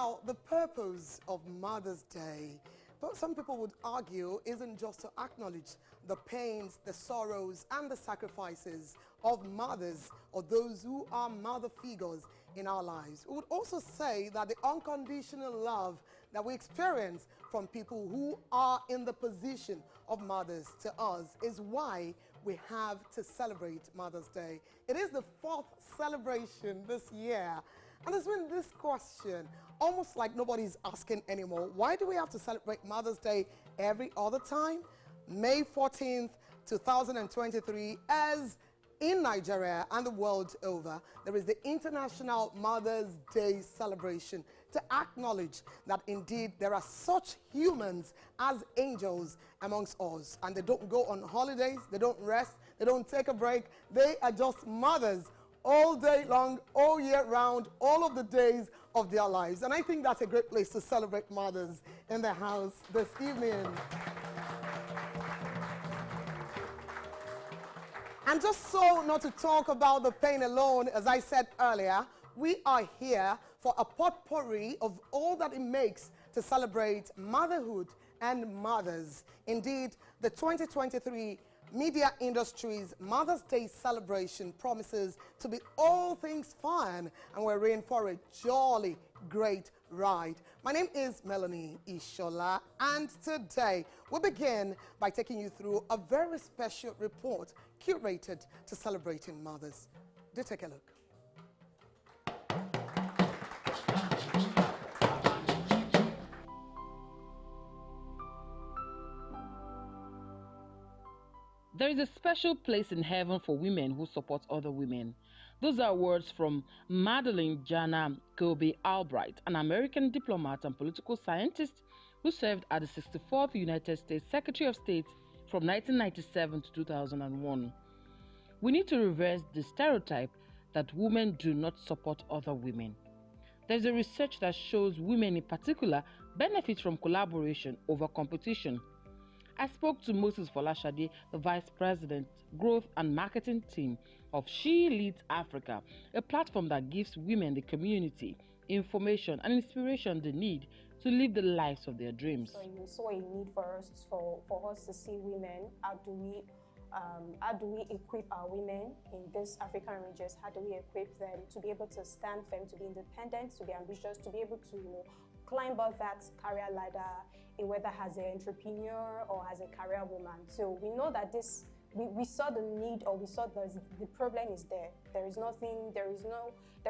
Now, the purpose of Mother's Day, but some people would argue, isn't just to acknowledge the pains, the sorrows, and the sacrifices of mothers or those who are mother figures in our lives. We would also say that the unconditional love that we experience from people who are in the position of mothers to us is why we have to celebrate Mother's Day. It is the 4th celebration this year. And there's been this question, almost like nobody's asking anymore. Why do we have to celebrate Mother's Day every other time? May 14th, 2023, as in Nigeria and the world over, there is the International Mother's Day celebration to acknowledge that indeed there are such humans as angels amongst us. And they don't go on holidays, they don't rest, they don't take a break. They are just mothers all day long, all year round, all of the days of their lives. And I think that's a great place to celebrate mothers in the house this evening. And just so not to talk about the pain alone, as I said earlier, we are here for a potpourri of all that it makes to celebrate motherhood and mothers. Indeed, the 2023 media industry's Mother's Day celebration promises to be all things fun, and we're in for a jolly great ride. My name is Melanie Ishola, and today we begin by taking you through a very special report curated to celebrating mothers. Do take a look. There is a special place in heaven for women who support other women. Those are words from Madeleine Jana Kobe Albright, an American diplomat and political scientist who served as the 64th United States Secretary of State from 1997 to 2001. We need to reverse the stereotype that women do not support other women. There is a research that shows women in particular benefit from collaboration over competition. I spoke to Moses Folashade, the Vice President, Growth and Marketing Team of She Leads Africa, a platform that gives women the community, information and inspiration they need to live the lives of their dreams. So you saw a need for us to see women. How do we equip our women in these African regions? How do we equip them to be able to stand firm, to be independent, to be ambitious, to be able to, climb up that career ladder, whether as an entrepreneur or as a career woman. So we know that we saw the need, or we saw the problem is there. There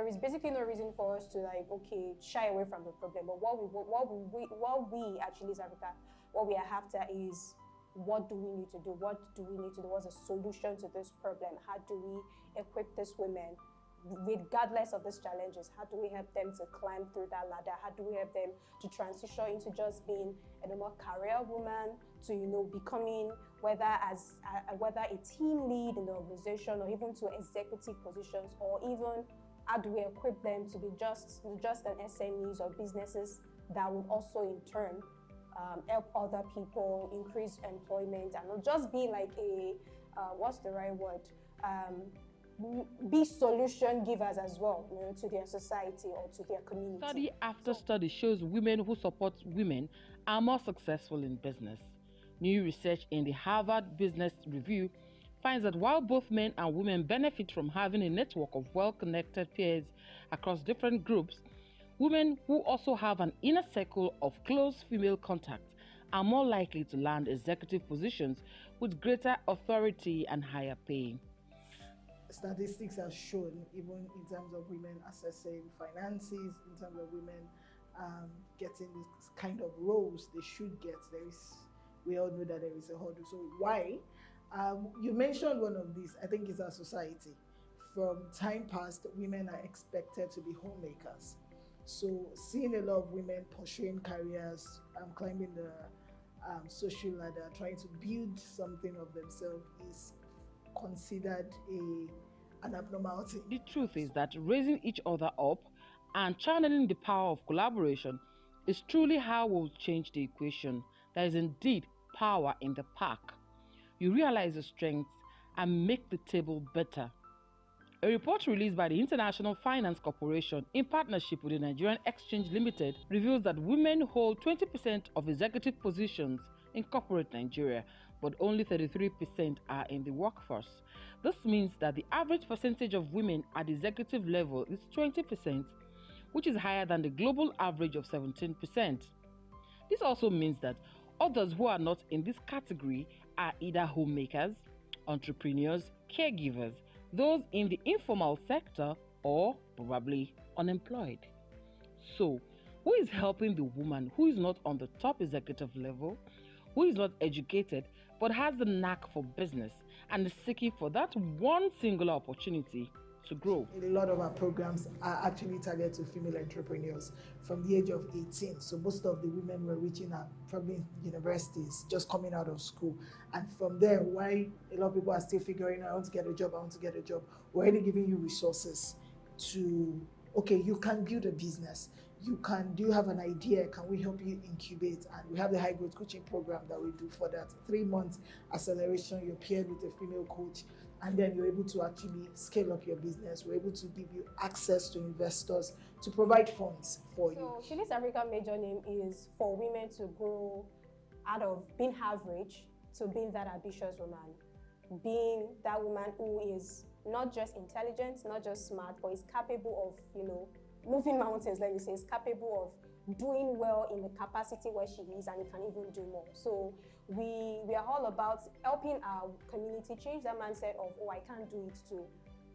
is basically no reason for us to shy away from the problem. But what we actually as Africa, what we are after is, what do we need to do? What do we need to do? What's the solution to this problem? How do we equip these women? Regardless of these challenges, how do we help them to climb through that ladder? How do we help them to transition into just being a more career woman, to becoming whether a team lead in the organization or even to executive positions, or even how do we equip them to be just an SMEs or businesses that would also in turn help other people, increase employment, and not just be like a what's the right word? Be solution givers as well, to their society or to their community. Study after study shows women who support women are more successful in business. New research in the Harvard Business Review finds that while both men and women benefit from having a network of well-connected peers across different groups, women who also have an inner circle of close female contact are more likely to land executive positions with greater authority and higher pay. Statistics have shown, even in terms of women accessing finances, in terms of women getting this kind of roles they should get, we all know that there is a hurdle. So why? You mentioned one of these. I think it's our society. From time past, women are expected to be homemakers. So seeing a lot of women pursuing careers, climbing the social ladder, trying to build something of themselves is considered an abnormality. The truth is that raising each other up and channeling the power of collaboration is truly how we'll change the equation. There is indeed power in the pack. You realize your strengths and make the table better. A report released by the International Finance Corporation in partnership with the Nigerian Exchange Limited reveals that women hold 20% of executive positions in corporate Nigeria, but only 33% are in the workforce. This means that the average percentage of women at the executive level is 20%, which is higher than the global average of 17%. This also means that others who are not in this category are either homemakers, entrepreneurs, caregivers, those in the informal sector, or probably unemployed. So, who is helping the woman who is not on the top executive level, who is not educated but has the knack for business and is seeking for that one singular opportunity to grow? A lot of our programs are actually targeted to female entrepreneurs from the age of 18. So most of the women were reaching out probably universities, just coming out of school. And from there, why a lot of people are still figuring out, I want to get a job, we're already giving you resources to, okay, you can build a business. Do you have an idea? Can we help you incubate? And we have the high growth coaching program that we do for that. 3 months acceleration, you're paired with a female coach, and then you're able to actually scale up your business. We're able to give you access to investors to provide funds for you. So Shili's African major name is for women to grow out of being average to being that ambitious woman, being that woman who is not just intelligent, not just smart, but is capable of, moving mountains, let me say, is capable of doing well in the capacity where she is, and can even do more. So we are all about helping our community change that mindset of, oh, I can't do it too,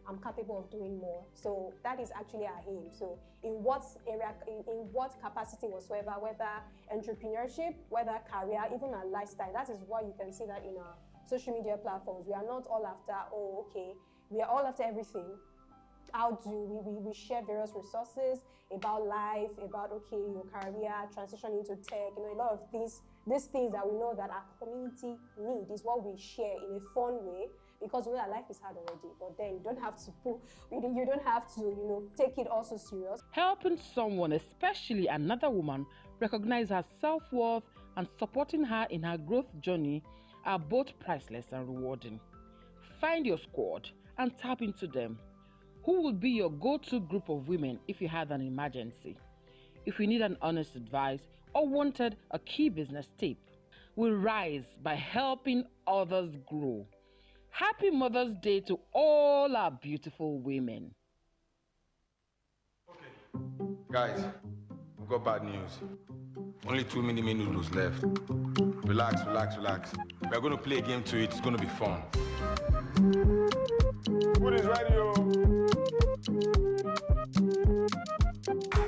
I'm capable of doing more. So that is actually our aim. So in what area, in what capacity whatsoever, whether entrepreneurship, whether career, even our lifestyle, that is why you can see that in our social media platforms. We are not all after, oh, okay, we are all after everything. How do we share various resources about life, about, okay, your career, transition into tech, a lot of these things that we know that our community need is what we share in a fun way, because we know that life is hard already, but then you don't have to take it also serious. Helping someone, especially another woman, recognize her self-worth and supporting her in her growth journey are both priceless and rewarding. Find your squad and tap into them. Who will be your go-to group of women if you had an emergency? If you need an honest advice or wanted a key business tip? We rise by helping others grow. Happy Mother's Day to all our beautiful women. Okay. Guys, we've got bad news. Only 2 mini noodles left. Relax. We're going to play a game to it. It's going to be fun. Food is ready, yo.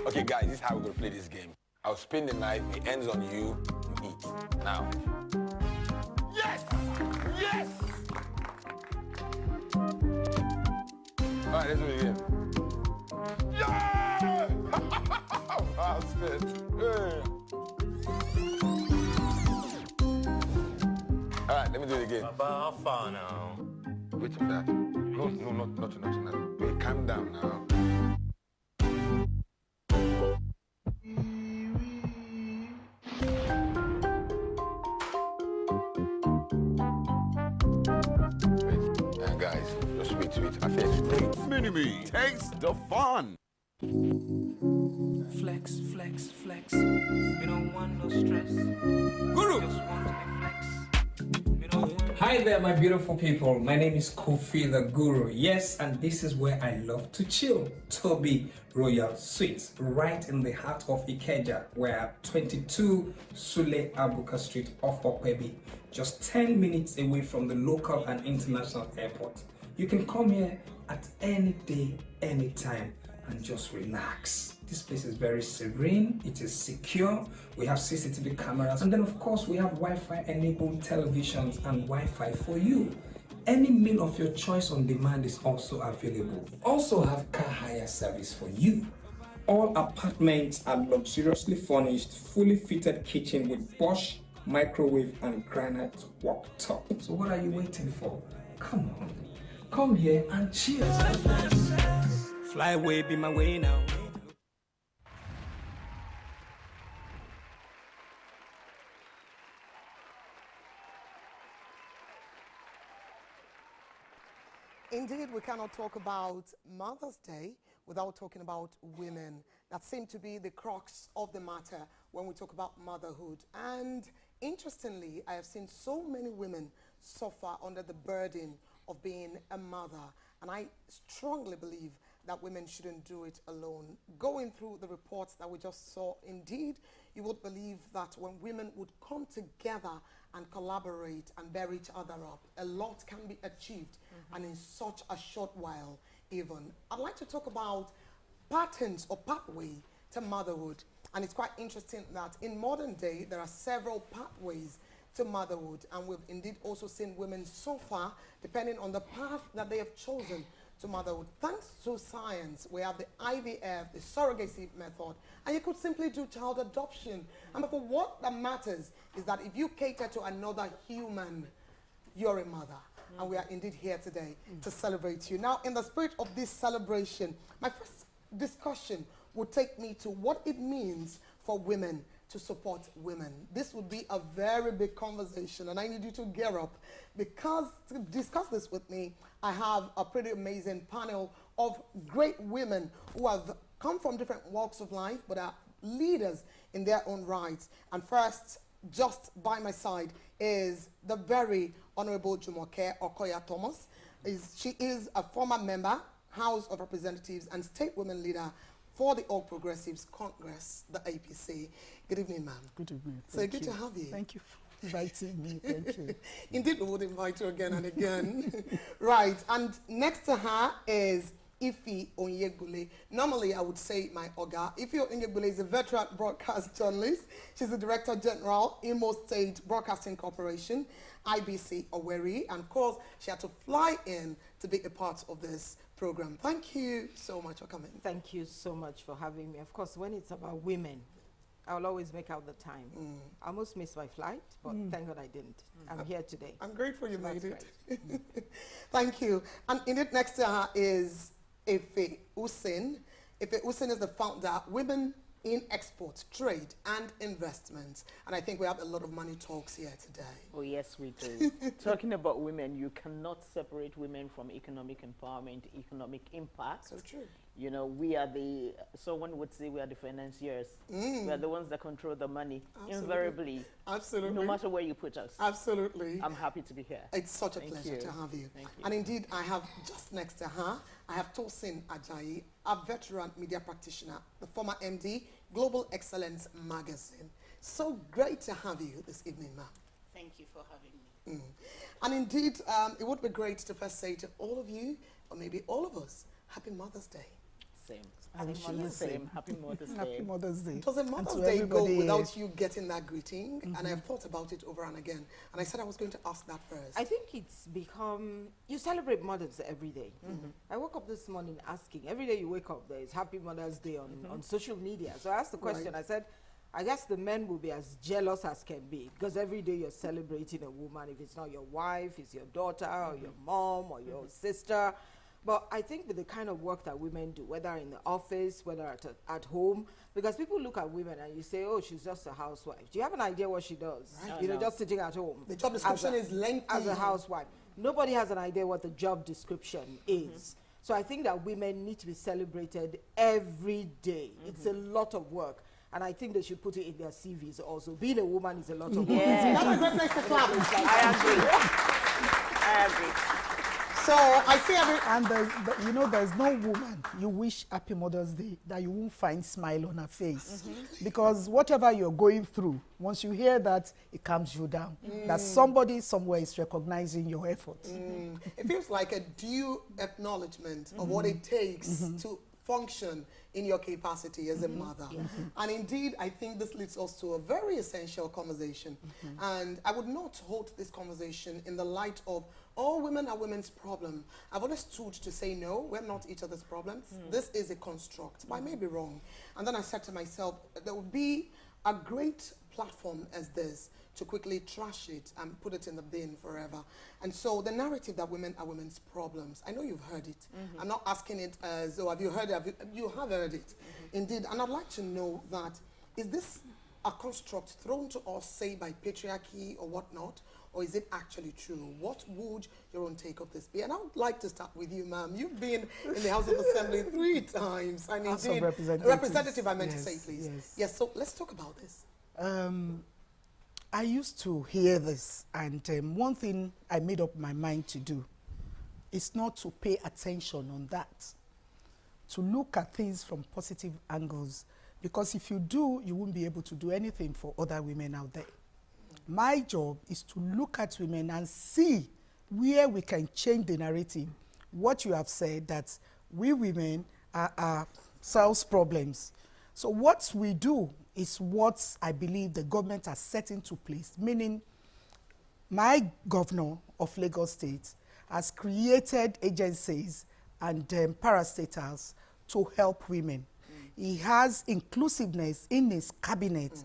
Okay, guys, this is how we're going to play this game. I'll spin the knife, it ends on you, you eat. Now. Yes! Yes! All right, let's do it again. Yeah! Bastard. Hey. All right, let me do it again. Baba, how far now? Wait for that. No, not now. Wait, calm down now. Guys, just wait. I finished. Wait. Mini-me, taste the fun. Flex. You don't want no stress. Guru! Just want to flex. Hi there, my beautiful people. My name is Kofi the Guru. Yes, and this is where I love to chill. Toby Royal Suites, right in the heart of Ikeja, where 22 Sule Abuka Street off Okwebi, just 10 minutes away from the local and international airport. You can come here at any day, anytime, and just relax. This place is very serene, it is secure, we have CCTV cameras, and then of course we have Wi-Fi enabled televisions and Wi-Fi for you. Any meal of your choice on demand is also available. Also have car hire service for you. All apartments are luxuriously furnished, fully fitted kitchen with Bosch microwave and granite worktop. So what are you waiting for? Come on, come here and chill. Fly away, be my way now. Indeed, we cannot talk about Mother's Day without talking about women. That seem to be the crux of the matter when we talk about motherhood. And interestingly, I have seen so many women suffer under the burden of being a mother. And I strongly believe that women shouldn't do it alone. Going through the reports that we just saw, indeed, you would believe that when women would come together and collaborate and bear each other up, a lot can be achieved, and in such a short while even. I'd like to talk about patterns or pathway to motherhood. And it's quite interesting that in modern day, there are several pathways to motherhood. And we've indeed also seen women suffer depending on the path that they have chosen to motherhood. Thanks to science, we have the IVF, the surrogacy method, and you could simply do child adoption. And for what that matters is that if you cater to another human, you're a mother. And we are indeed here today to celebrate you. Now, in the spirit of this celebration, my first discussion would take me to what it means for women to support women. This would be a very big conversation, and I need you to gear up, because to discuss this with me, I have a pretty amazing panel of great women who have come from different walks of life, but are leaders in their own rights. And first, just by my side, is the very Honorable Jumoke Okoya-Thomas. She is a former member, House of Representatives, and state women leader for the All Progressives Congress, the APC. Good evening, ma'am. Good evening. So good to have you. Thank you for inviting me. Thank you. Indeed, we would invite you again and again. Right, and next to her is Ife Onyegbule. Normally, I would say my Oga. Ife Onyegbule is a veteran broadcast journalist. She's the Director General, Imo State Broadcasting Corporation, IBC Owerri. And of course, she had to fly in to be a part of this program. Thank you so much for coming. Thank you so much for having me. Of course, when it's about women, I'll always make out the time. I almost missed my flight, but thank God I didn't. I'm here today. I'm grateful you So made that's it. Thank you. And in it next to her is Ife Usin. Ife Usin is the founder, Women in Export, Trade and Investment. And I think we have a lot of money talks here today. Oh, yes, we do. Talking about women, you cannot separate women from economic empowerment, economic impact. So true. You know, we are the, someone would say we are the financiers. We are the ones that control the money, invariably. Absolutely. No matter where you put us. Absolutely. I'm happy to be here. It's such a Thank pleasure you. to have you. Thank you. And indeed, I have just next to her, I have Tosin Ajayi, a veteran media practitioner, the former MD, Global Excellence Magazine. So great to have you this evening, ma'am. Thank you for having me. And indeed, it would be great to first say to all of you, or maybe all of us, Happy Mother's Day. Same. I wish you the same. Happy Mother's Day. Happy Mother's Day. Doesn't And Mother's to Day go everybody, without you getting that greeting? And I've thought about it over and again. And I said I was going to ask that first. I think it's become, you celebrate mothers every day. I woke up this morning asking, every day you wake up, there is Happy Mother's Day on social media. So I asked the question, I said, I guess the men will be as jealous as can be, because every day you're celebrating a woman. If it's not your wife, it's your daughter or your mom or your sister. But I think with the kind of work that women do, whether in the office, whether at home, because people look at women and you say, oh, she's just a housewife. Do you have an idea what she does? Right. You know, just sitting at home. The job description is lengthy. As a housewife. Nobody has an idea what the job description is. So I think that women need to be celebrated every day. It's a lot of work. And I think they should put it in their CVs also. Being a woman is a lot of work. That's a great place to clap. I agree. So I see And there's no woman you wish Happy Mother's Day that you won't find smile on her face. Because whatever you're going through, once you hear that, it calms you down. That somebody somewhere is recognizing your efforts. It feels like a due acknowledgement of what it takes to function in your capacity as a mother. And indeed, I think this leads us to a very essential conversation. And I would not hold this conversation in the light of all women are women's problem. I've always stood to say, no, we're not each other's problems. This is a construct, but I may be wrong. And then I said to myself, there would be a great platform as this to quickly trash it and put it in the bin forever. And so the narrative that women are women's problems, I know you've heard it. I'm not asking it as, oh, have you heard it? You have heard it. Indeed. And I'd like to know that, is this a construct thrown to us, say, by patriarchy or whatnot, or is it actually true? What would your own take of this be? And I would like to start with you, ma'am. You've been in the House of Assembly 3 times. And House indeed, of representative, I meant yes, to say, please. Yes. Yes, so let's talk about this. I used to hear this, and one thing I made up my mind to do is not to pay attention on that, to look at things from positive angles, because if you do, you won't be able to do anything for other women out there. My job is to look at women and see where we can change the narrative. What you have said, that we women are solves problems. So what we do is what I believe the government has set into place, meaning my governor of Lagos State has created agencies and parastatals to help women. He has inclusiveness in his cabinet.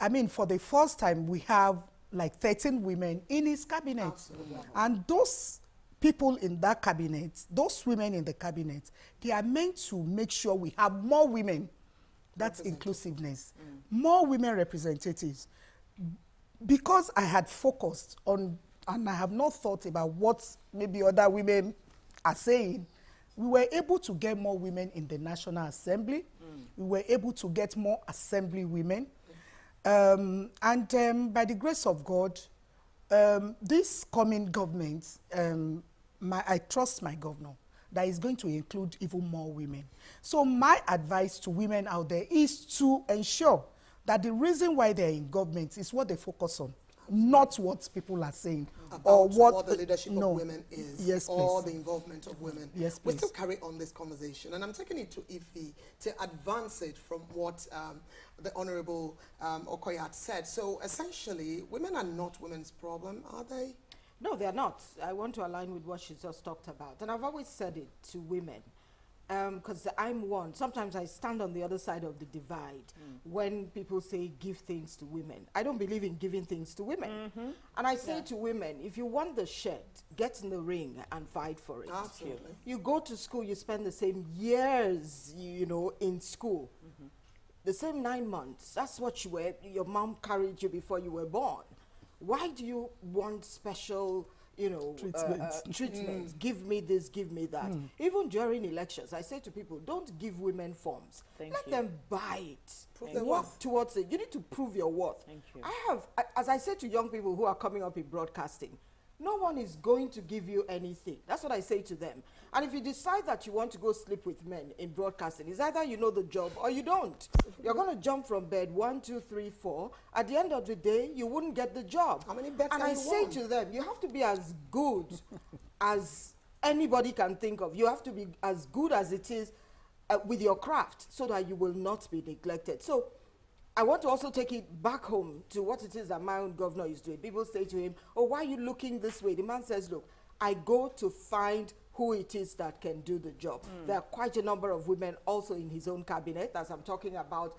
I mean, for the first time, we have like 13 women in his cabinet. Absolutely. And those people in that cabinet, those women in the cabinet, they are meant to make sure we have more women. That's inclusiveness. More women representatives. Because I had focused on, and I have not thought about what maybe other women are saying, we were able to get more women in the National Assembly. We were able to get more assembly women. By the grace of God, this coming government, I trust my governor that is going to include even more women. So my advice to women out there is to ensure that the reason why they're in government is what they focus on, not what people are saying. About what the leadership of women is, yes, or the involvement of women. Yes, we please. still carry on this conversation, and I'm taking it to Ife to advance it from what the Honorable Okoya had said. So essentially, women are not women's problem, are they? No, they're not. I want to align with what she just talked about. And I've always said it to women, because I'm one. Sometimes I stand on the other side of the divide when people say give things to women. I don't believe in giving things to women. And I say to women, if you want the shirt, get in the ring and fight for it. Absolutely. You go to school, you spend the same years, you know, in school. The same 9 months. That's what you were. Your mom carried you before you were born. Why do you want special, you know, treatment? Give me this, give me that. Even during elections, I say to people, don't give women forms. Let them buy it. Prove their Work worth. towards it. You need to prove your worth. Thank you. As I say to young people who are coming up in broadcasting, no one is going to give you anything. That's what I say to them. And if you decide that you want to go sleep with men in broadcasting, it's either you know the job or you don't. You're going to jump from bed 1, 2, 3, 4. At the end of the day, you wouldn't get the job. How many bets And can I you say won? to them, you have to be as good as anybody can think of. You have to be as good as it is with your craft so that you will not be neglected. So I want to also take it back home to what it is that my own governor is doing. People say to him, oh, why are you looking this way? The man says, look, I go to find who it is that can do the job. There are quite a number of women also in his own cabinet, as I'm talking about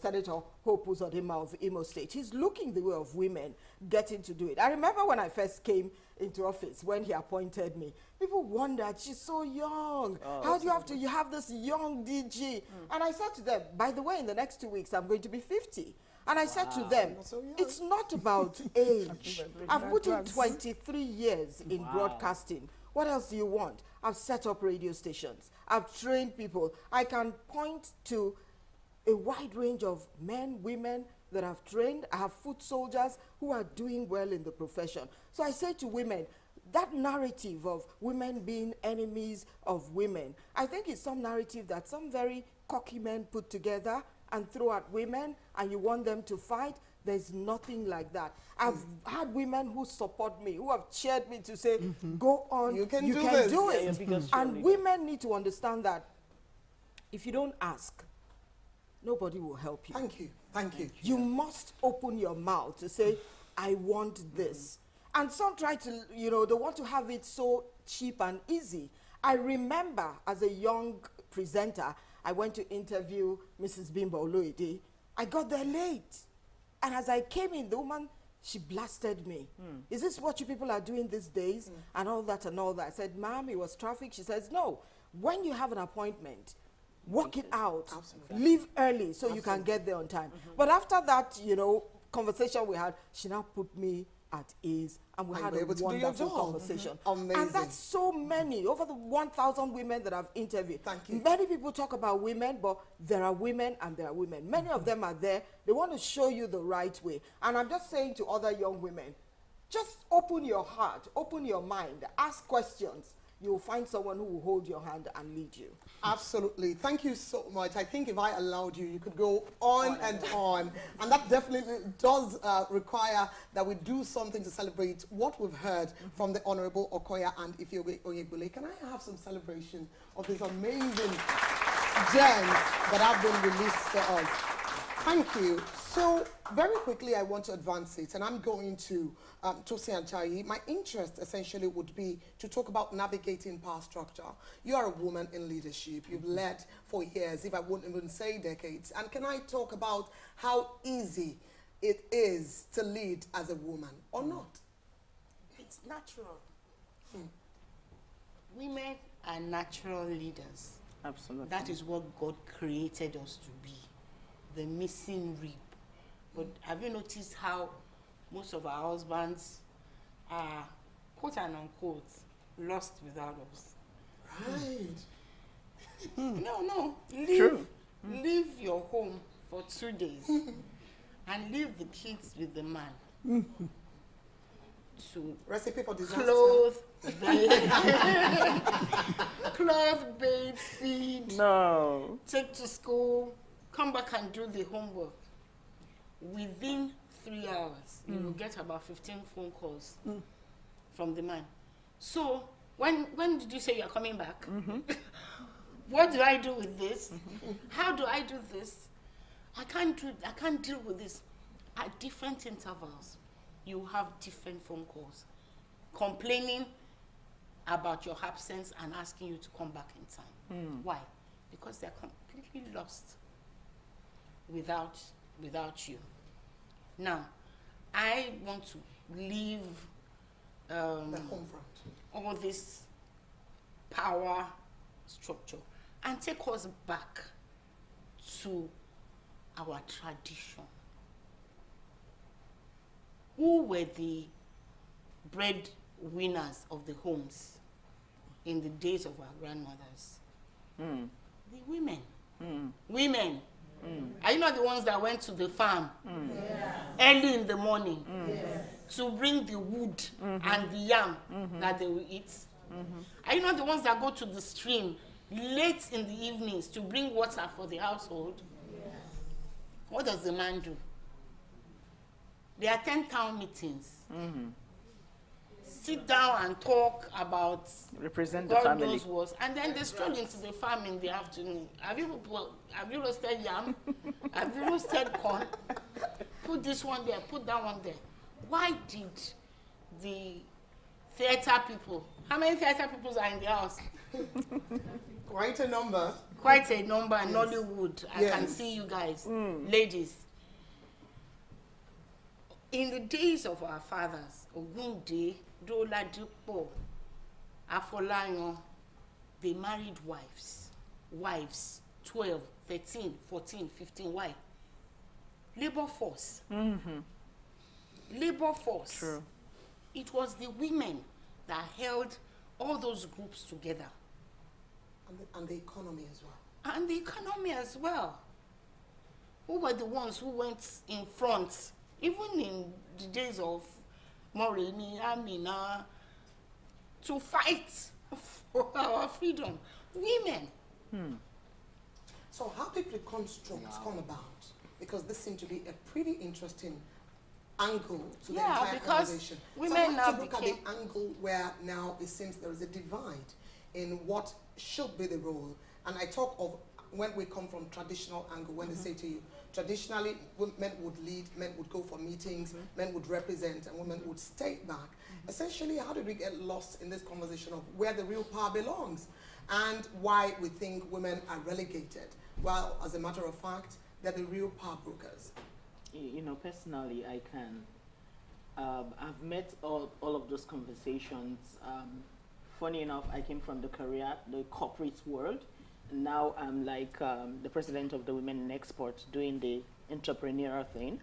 Senator Hope Nwakwesi of Imo State. He's looking the way of women getting to do it. I remember when I first came into office, when he appointed me, people wondered, she's so young. How do you have this young DG? And I said to them, by the way, in the next 2 weeks, I'm going to be 50. And I said to them, it's not about age. I've put in 23 years in broadcasting. What else do you want? I've set up radio stations. I've trained people. I can point to a wide range of men, women that I've trained. I have foot soldiers who are doing well in the profession. So I say to women, that narrative of women being enemies of women, I think it's some narrative that some very cocky men put together and throw at women, and you want them to fight. There's nothing like that. I've had women who support me, who have cheered me to say, go on, you can do it. And women need to understand that if you don't ask, nobody will help you. Thank you. Thank you. You must open your mouth to say, I want this. And some try to, you know, they want to have it so cheap and easy. I remember as a young presenter, I went to interview Mrs. Bimbo Oloide. I got there late. And as I came in, the woman, she blasted me. Is this what you people are doing these days? And all that and all that. I said, ma'am, it was traffic. She says, no. When you have an appointment, work it out, Absolutely. leave early so you can get there on time. But after that, you know, conversation we had, she now put me at ease, and we And had you a were able to do your wonderful job. conversation. Amazing. And that's so many, over the 1,000 women that I've interviewed. Thank you. Many people talk about women, but there are women and there are women. Many of them are there. They want to show you the right way. And I'm just saying to other young women, just open your heart, open your mind, ask questions. You'll find someone who will hold your hand and lead you. Absolutely. Thank you so much. I think if I allowed you, you could go on and on. And that definitely does require that we do something to celebrate what we've heard from the Honorable Okoya and Ifeogbe. Can I have some celebration of these amazing gems that have been released to us? Thank you. So, very quickly, I want to advance it, and I'm going to Tosin and Ajayi. My interest, essentially, would be to talk about navigating power structure. You are a woman in leadership. You've led for years, if I wouldn't even say decades. And can I talk about how easy it is to lead as a woman, or not? It's natural. Women are natural leaders. Absolutely. That is what God created us to be, the missing rib. But have you noticed how most of our husbands are, quote and unquote, lost without us? Right. No. True. Leave your home for 2 days and leave the kids with the man. To Recipe for disaster. clothe, bathe, feed, No. take to school, come back and do the homework. Within 3 hours, you will get about 15 phone calls from the man. So, when did you say you're coming back? What do I do with this? How do I do this? I can't deal with this. At different intervals, you have different phone calls, complaining about your absence and asking you to come back in time. Why? Because they're completely lost without you. Now, I want to leave The home front. all this power structure and take us back to our tradition. Who were the breadwinners of the homes in the days of our grandmothers? The women. Women. Are you not the ones that went to the farm early in the morning to bring the wood and the yam that they will eat? Are you not the ones that go to the stream late in the evenings to bring water for the household? What does the man do? They attend town meetings, sit down and talk about Represent the God family. knows what, and then they stroll into the farm in the afternoon. Have you roasted yam? Have you roasted corn? Put this one there, put that one there. Why did the theater people, how many theater people are in the house? Quite a number. Quite a number, in Yes. Nollywood. I can see you guys, ladies. In the days of our fathers, Ogunde, Doladipo, Afolayan, they married wives, 12, 13, 14, 15, why? Labor force. Labor force. True. It was the women that held all those groups together. And the economy as well. And the economy as well. Who were the ones who went in front, even in the days of Moremi, Amina, to fight for our freedom? Women. So how did the constructs come about? Because this seemed to be a pretty interesting angle to the entire because conversation. women so I now want to look became... at the angle where now it seems there is a divide in what should be the role. And I talk of when we come from traditional angle, when they say to you, traditionally men would lead, men would go for meetings, men would represent, and women would stay back. Essentially, how did we get lost in this conversation of where the real power belongs and why we think women are relegated? Well, as a matter of fact, they're the real power brokers. You know, personally, I can. I've met all of those conversations. Funny enough, I came from the corporate world. now I'm like the president of the Women in Export, doing the entrepreneurial thing.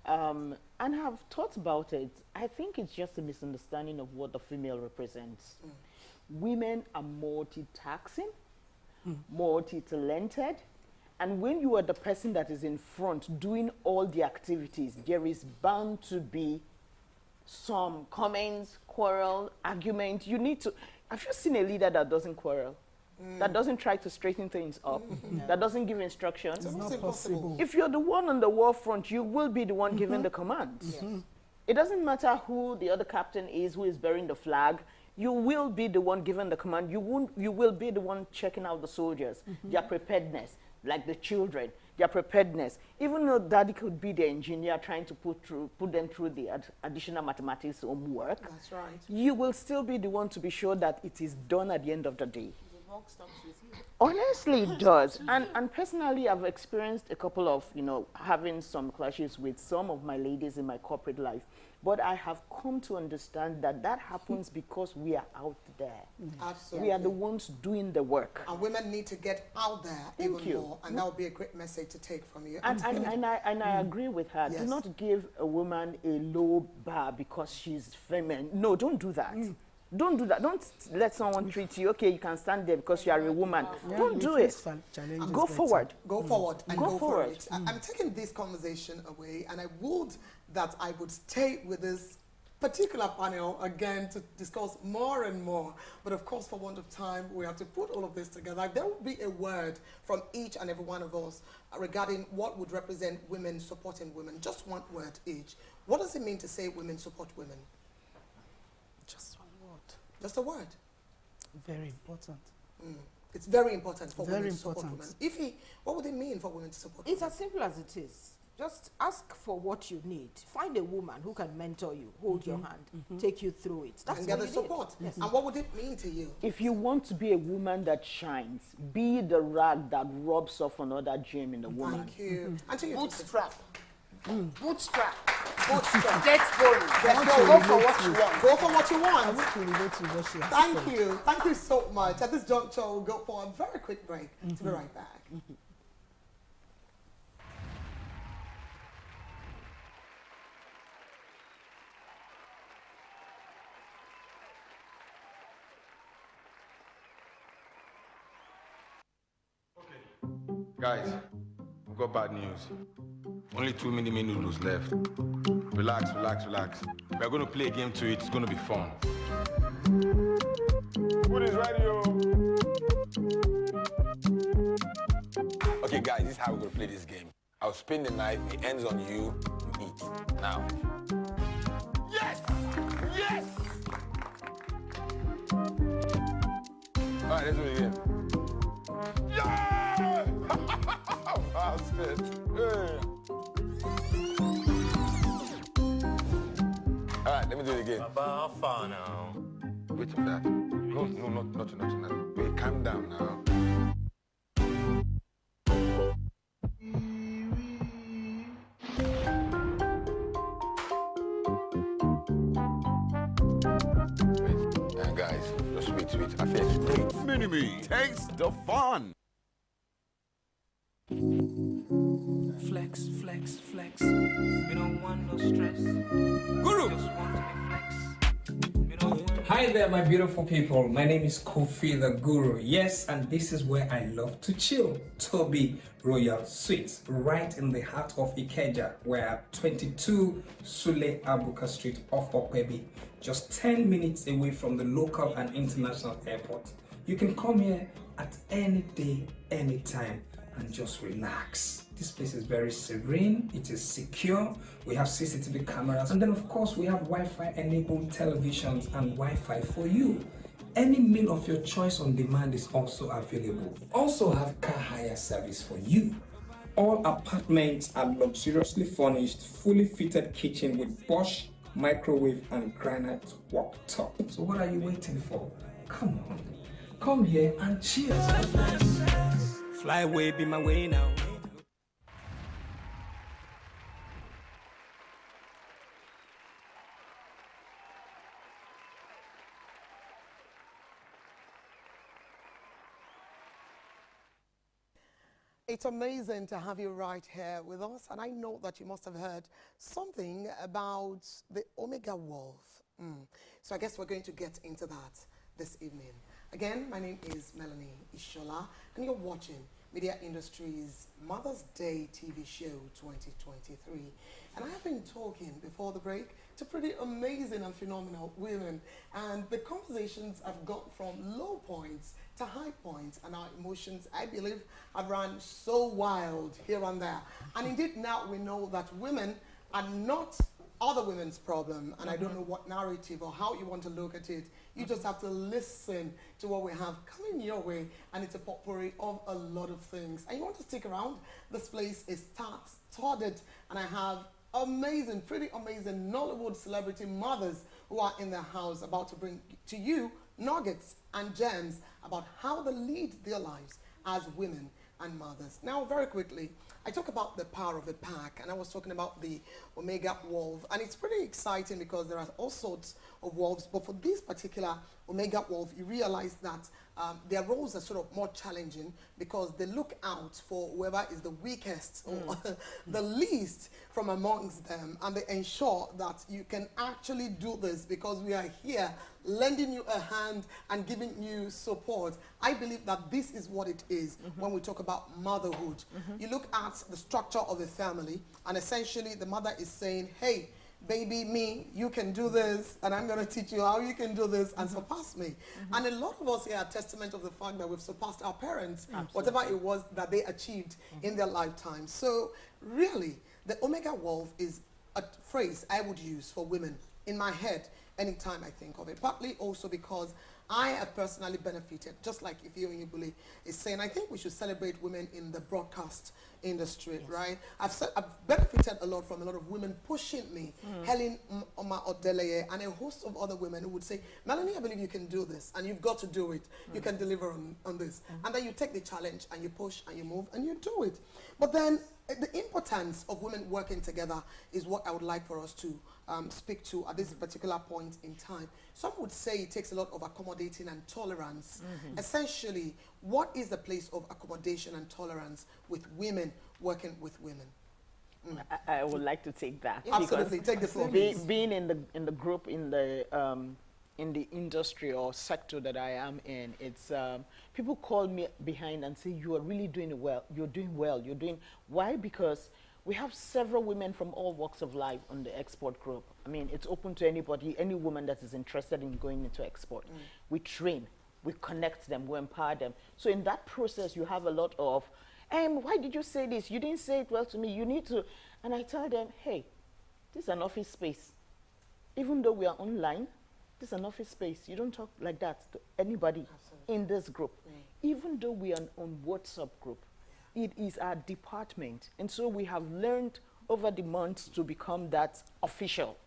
And have thought about it. I think it's just a misunderstanding of what the female represents. Women are multitasking, multi-talented, and when you are the person that is in front doing all the activities, there is bound to be some comments, quarrel, argument. You need to. Have you seen a leader that doesn't quarrel? That doesn't try to straighten things up, that doesn't give instructions? It's not possible. If you're the one on the war front, you will be the one giving the commands. It doesn't matter who the other captain is, who is bearing the flag. You will be the one giving the command. You will be the one checking out the soldiers, their preparedness, like the children, their preparedness. Even though daddy could be the engineer trying to put them through the additional mathematics homework, That's right. you will still be the one to be sure that it is done at the end of the day. The work stops with you. Honestly, it does. And personally, I've experienced a couple of, having some clashes with some of my ladies in my corporate life. But I have come to understand that that happens because we are out there. Absolutely. We are the ones doing the work. And women need to get out there Thank even you. more. And that would be a great message to take from you. And I agree with her. Yes. Do not give a woman a low bar because she's feminine. No, don't do that. Don't do that. Don't let someone treat you, okay, you can stand there because you are a woman. Don't do it. Go forward. Go forward and go for forward. it. I'm taking this conversation away, and I would stay with this particular panel again to discuss more and more. But of course, for want of time, we have to put all of this together. There will be a word from each and every one of us regarding what would represent women supporting women. Just one word each. What does it mean to say women support women? Just one word. Just a word. Very important. It's very important for Very women to support important. women. Ify, what would it mean for women to support It's women? as simple as it is. Just ask for what you need. Find a woman who can mentor you, hold your hand, take you through it. That's And get what the you need. support. And what would it mean to you? If you want to be a woman that shines, be the rag that rubs off another gem in the woman. Thank you. Until you Bootstrap. Bootstrap. Bootstrap. Get going. Go for what you want. Go for what you I want. want to relate to what she has Thank said. you. Thank you so much. At this juncture, we'll go for a very quick break. To be right back. Guys, we've got bad news. Only 2 mini noodles left. Relax, relax, relax. We're going to play a game to it. It's going to be fun. Food is ready, yo. Okay, guys, this is how we're going to play this game. I'll spin the knife. It ends on you. You eat. Now. Yes! Yes! All right, let's do it again. Yeah! Bastard. Hey. All right, let me do it again. About far now. Wait for that. No, not tonight. Wait, calm down now. Wait, guys, just wait. I feel straight. Mini-me takes the fun. Flex, flex, flex. We don't want no stress. Guru! Just want to be flex. We don't want to. Hi there, my beautiful people. My name is Kofi the Guru. Yes, and this is where I love to chill. Toby Royal Suites, right in the heart of Ikeja. We're at 22 Sule Abuka Street off Okwebi, just 10 minutes away from the local and international airport. You can come here at any day, anytime, and just relax. This place is very serene, it is secure, we have CCTV cameras, and then of course we have Wi-Fi enabled televisions and Wi-Fi for you. Any meal of your choice on demand is also available. Also have car hire service for you. All apartments are luxuriously furnished, fully fitted kitchen with Bosch microwave and granite worktop. So what are you waiting for? Come on, come here and chill. Fly away, be my way now. It's amazing to have you right here with us, and I know that you must have heard something about the Omega Wolf. So I guess we're going to get into that this evening. Again, my name is Melanie Ishola, and you're watching Media Industry's Mother's Day TV show 2023. And I have been talking before the break to pretty amazing and phenomenal women, and the conversations have gone from low points to high points, and our emotions, I believe, have run so wild here and there. And indeed, now we know that women are not other women's problem, and I don't know what narrative or how you want to look at it. You just have to listen to what we have coming your way, and it's a potpourri of a lot of things. And you want to stick around? This place is studded, and I have amazing, pretty amazing Nollywood celebrity mothers who are in the house about to bring to you nuggets and gems about how they lead their lives as women and mothers. Now, very quickly, I talk about the power of the pack, and I was talking about the Omega Wolf, and it's pretty exciting because there are all sorts of wolves, but for this particular Omega Wolf, you realize that their roles are sort of more challenging because they look out for whoever is the weakest or the least from amongst them, and they ensure that you can actually do this because we are here lending you a hand and giving you support. I believe that this is what it is when we talk about motherhood. You look at the structure of a family, and essentially the mother is saying, hey, baby, me, you can do this, and I'm going to teach you how you can do this and surpass me. And a lot of us here are testament of the fact that we've surpassed our parents, whatever it was that they achieved in their lifetime. So really, the Omega Wolf is a phrase I would use for women in my head anytime I think of it, partly also because I have personally benefited, just like Ifeanyi is saying, I think we should celebrate women in the broadcast industry, right? I've benefited a lot from a lot of women pushing me, Helen Oma Odeleye, and a host of other women who would say, Melanie, I believe you can do this, and you've got to do it. You can deliver on this. And then you take the challenge, and you push, and you move, and you do it. But then the importance of women working together is what I would like for us to speak to at this particular point in time. Some would say it takes a lot of accommodating and tolerance. Essentially, what is the place of accommodation and tolerance with women working with women? I would like to take that. Absolutely, take the floor. Being in the group, in the industry or sector that I am in, it's people call me behind and say, you are really doing well. You're doing well. You're doing. Why? Because we have several women from all walks of life on the export group. I mean, it's open to anybody, any woman that is interested in going into export. We train, we connect them, we empower them. So in that process, you have a lot of, why did you say this? You didn't say it well to me. You need to. And I tell them, hey, this is an office space. Even though we are online, this is an office space. You don't talk like that to anybody in this group. Even though we are on WhatsApp group, it is our department. And so we have learned over the months to become that official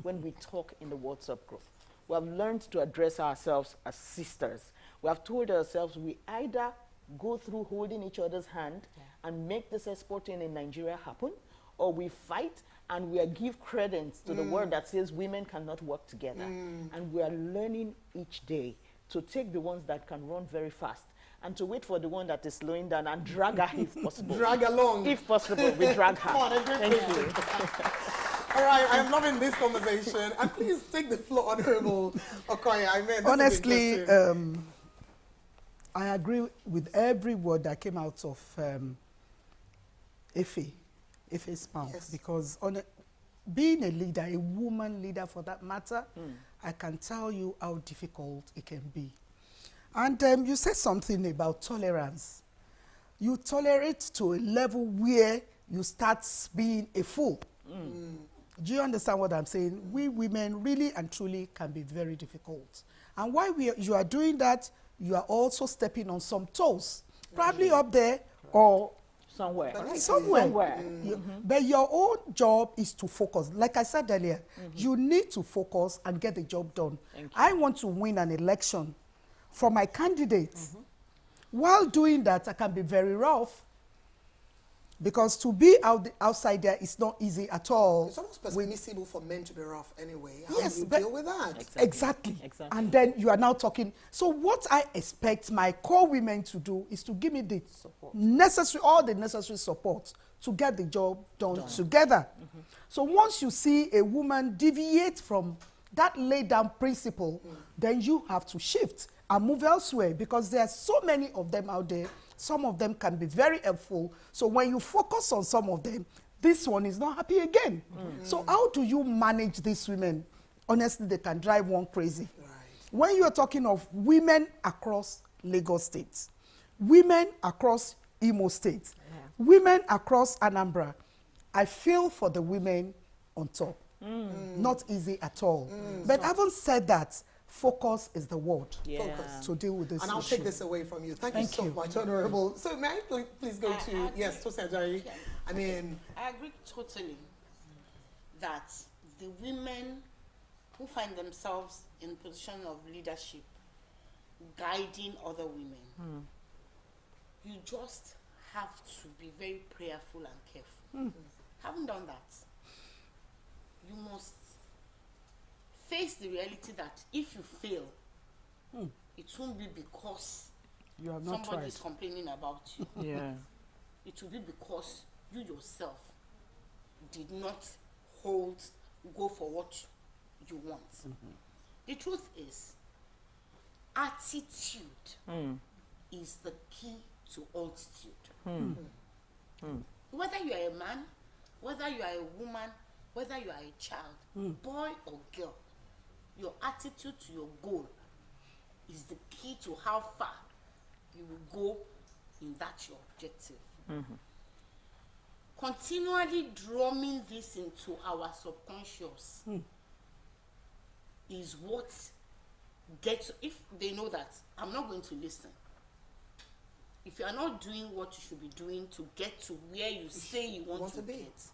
when we talk in the WhatsApp group. We have learned to address ourselves as sisters. We have told ourselves we either go through holding each other's hand and make this exporting in Nigeria happen, or we fight and we give credence to the word that says women cannot work together. And we are learning each day to take the ones that can run very fast and to wait for the one that is slowing down and drag her if possible. Drag along. If possible, we drag her. Come on, thank you. All right, I'm loving this conversation. And please take the floor, Honorable Okoya. Honestly, I agree with every word that came out of Ife's mouth, because being a leader, a woman leader for that matter, I can tell you how difficult it can be. And you said something about tolerance. You tolerate to a level where you start being a fool. Do you understand what I'm saying? We women really and truly can be very difficult. And while you are doing that, you are also stepping on some toes, probably up there or somewhere. But your own job is to focus. Like I said earlier, you need to focus and get the job done. I want to win an election for my candidates. While doing that, I can be very rough. Because to be outside there is not easy at all. It's almost permissible for men to be rough anyway. How Yes, do you but deal with that? Exactly. And then you are now talking. So what I expect my core women to do is to give me the all the necessary support to get the job done together. So once you see a woman deviate from that laid down principle, then you have to shift and move elsewhere, because there are so many of them out there. Some of them can be very helpful. So when you focus on some of them, this one is not happy again. So how do you manage these women? Honestly, they can drive one crazy. Right. When you are talking of women across Lagos State, women across Imo State, women across Anambra, I feel for the women on top. Not easy at all. But having said that, focus is the word. Focus to deal with this And I'll issue. take this away from you. Thank you so much, Honorable. So may I please go to, yes, Tosin Ajayi. I mean, I agree totally that the women who find themselves in position of leadership, guiding other women, you just have to be very prayerful and careful. Having done that, you must face the reality that if you fail, it won't be because you have not somebody tried. is complaining about you. It will be because you yourself did not go for what you want. The truth is, attitude is the key to altitude. Whether you are a man, whether you are a woman, whether you are a child, boy or girl, your attitude to your goal is the key to how far you will go in that your objective. Continually drumming this into our subconscious is what gets, if they know that I'm not going to listen, if you are not doing what you should be doing to get to where you say you want to get,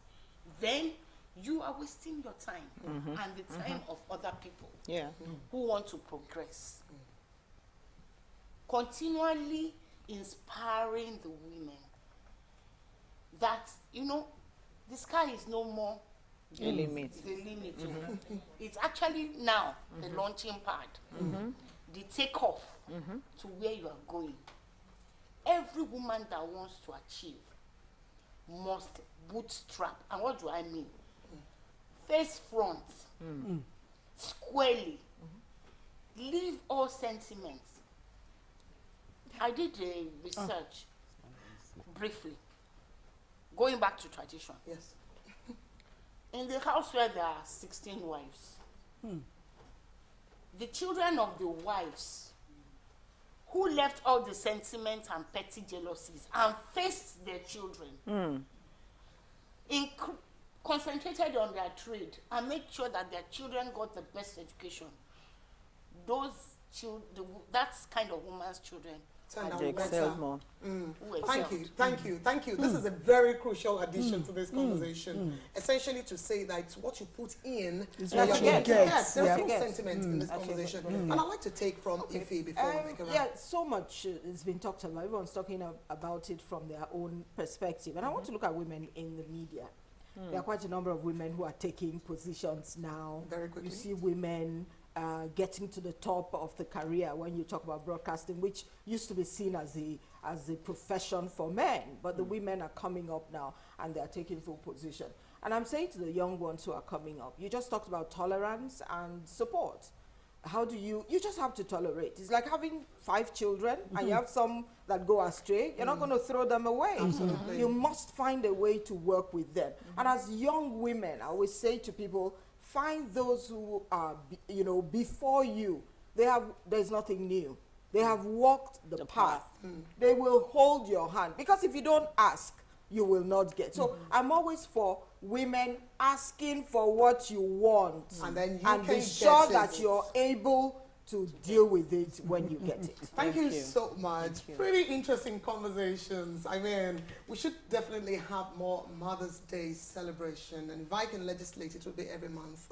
then you are wasting your time and the time of other people who want to progress. Continually inspiring the women that, you know, the sky is no more the limit. It's actually now the launching pad, the takeoff to where you are going. Every woman that wants to achieve must bootstrap. And what do I mean? Face front, squarely, leave all sentiments. I did a research briefly, going back to tradition. Yes. In the house where there are 16 wives, the children of the wives who left all the sentiments and petty jealousies and faced their children, concentrated on their trade and made sure that their children got the best education, those children, that kind of woman's children, they excel more. Thank you. This is a very crucial addition to this conversation. Essentially to say that what you put in is what you get. There's no sentiment in this conversation. And I'd like to take from Ife before we make a wrap. So much has been talked about. Everyone's talking about it from their own perspective. And I want to look at women in the media. There are quite a number of women who are taking positions now. Very quickly. You see women getting to the top of the career when you talk about broadcasting, which used to be seen as a profession for men, but the women are coming up now and they are taking full position. And I'm saying to the young ones who are coming up, you just talked about tolerance and support. How do you just have to tolerate. It's like having 5 children and you have some that go astray. You're not going to throw them away. Absolutely. You must find a way to work with them. And as young women, I always say to people, find those who are, before you. There's nothing new. They have walked the path. They will hold your hand. Because if you don't ask, you will not get. So I'm always for women asking for what you want. And then you and be sure that you're able to deal with it when you get it. Thank you so much. Pretty interesting conversations. I mean, we should definitely have more Mother's Day celebration, and if I can legislate, it will be every month.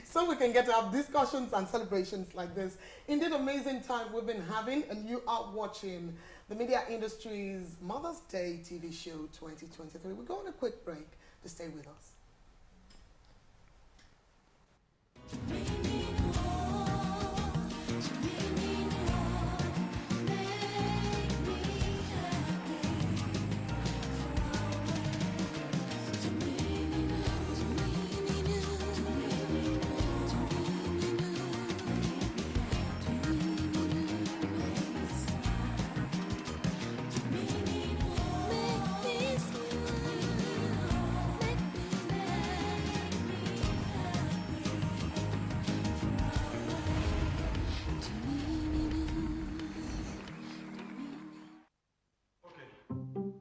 So we can get to have discussions and celebrations like this. Indeed, amazing time we've been having, and you are watching the media industry's Mother's Day TV show 2023. We're going on a quick break to stay with us.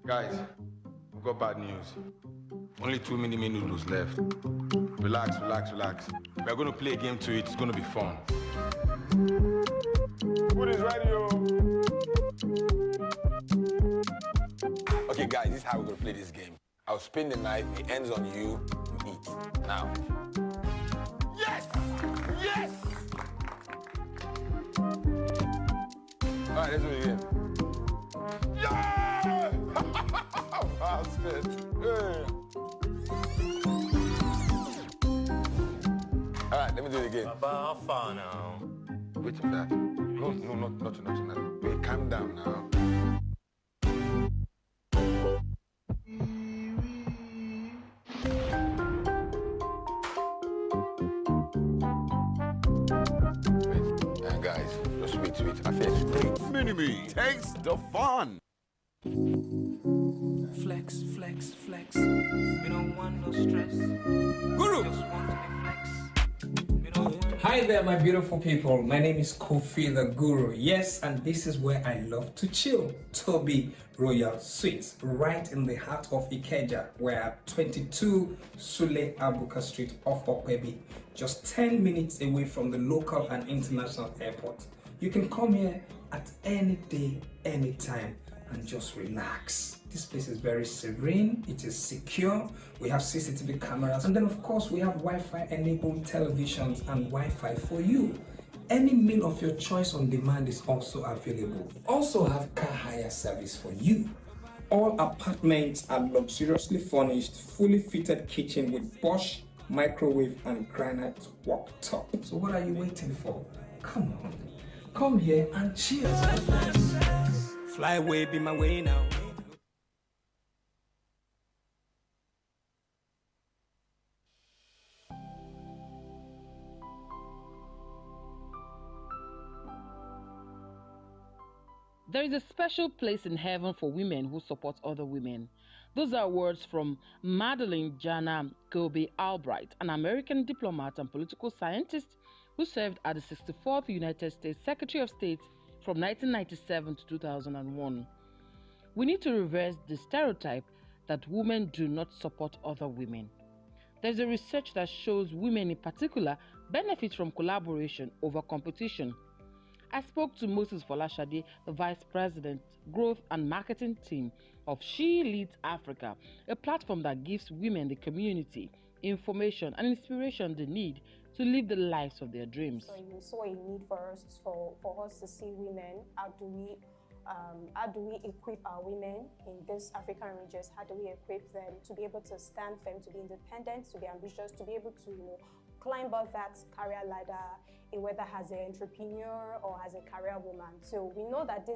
Guys, we've got bad news. Only 2 mini noodles left. Relax, relax, relax. We're going to play a game to it. It's going to be fun. Food is ready, yo. Okay, guys, this is how we're going to play this game. I'll spin the knife. It ends on you. You eat. Now. Yes! Yes! All right, let's do it again. Yeah! Bastard. Hey. All right, let me do it again. About far now. Wait a that. No, not tonight. Wait, calm down now. Wait, guys, just wait. I feel straight. Mini-me takes the fun. Flex, flex, flex. We don't want no stress. Guru! Just want to be flex. We don't. Hi there, my beautiful people. My name is Kofi the Guru. Yes, and this is where I love to chill. Toby Royal Suites, right in the heart of Ikeja. We're at 22 Sule Abuka Street off Okwebi, just 10 minutes away from the local and international airport. You can come here at any day, anytime, and just relax. This place is very serene, it is secure, we have CCTV cameras, and then of course we have Wi-Fi enabled televisions and Wi-Fi for you. Any meal of your choice on demand is also available. Also have car hire service for you. All apartments are luxuriously furnished, fully fitted kitchen with Bosch microwave and granite worktop. So what are you waiting for? Come on, come here and chill. Fly away, be my way now. There is a special place in heaven for women who support other women. Those are words from Madeline Jana Kobe Albright, an American diplomat and political scientist who served as the 64th United States Secretary of State from 1997 to 2001. We need to reverse the stereotype that women do not support other women. There's a research that shows women in particular benefit from collaboration over competition. I spoke to Moses Folashade, the Vice President, Growth and Marketing Team of She Leads Africa, a platform that gives women the community, information and inspiration they need to live the lives of their dreams. So you saw a need for us to see women. How do we equip our women in these African regions? How do we equip them to be able to stand firm, to be independent, to be ambitious, to be able to climb up that career ladder, whether as an entrepreneur or as a career woman? So we know that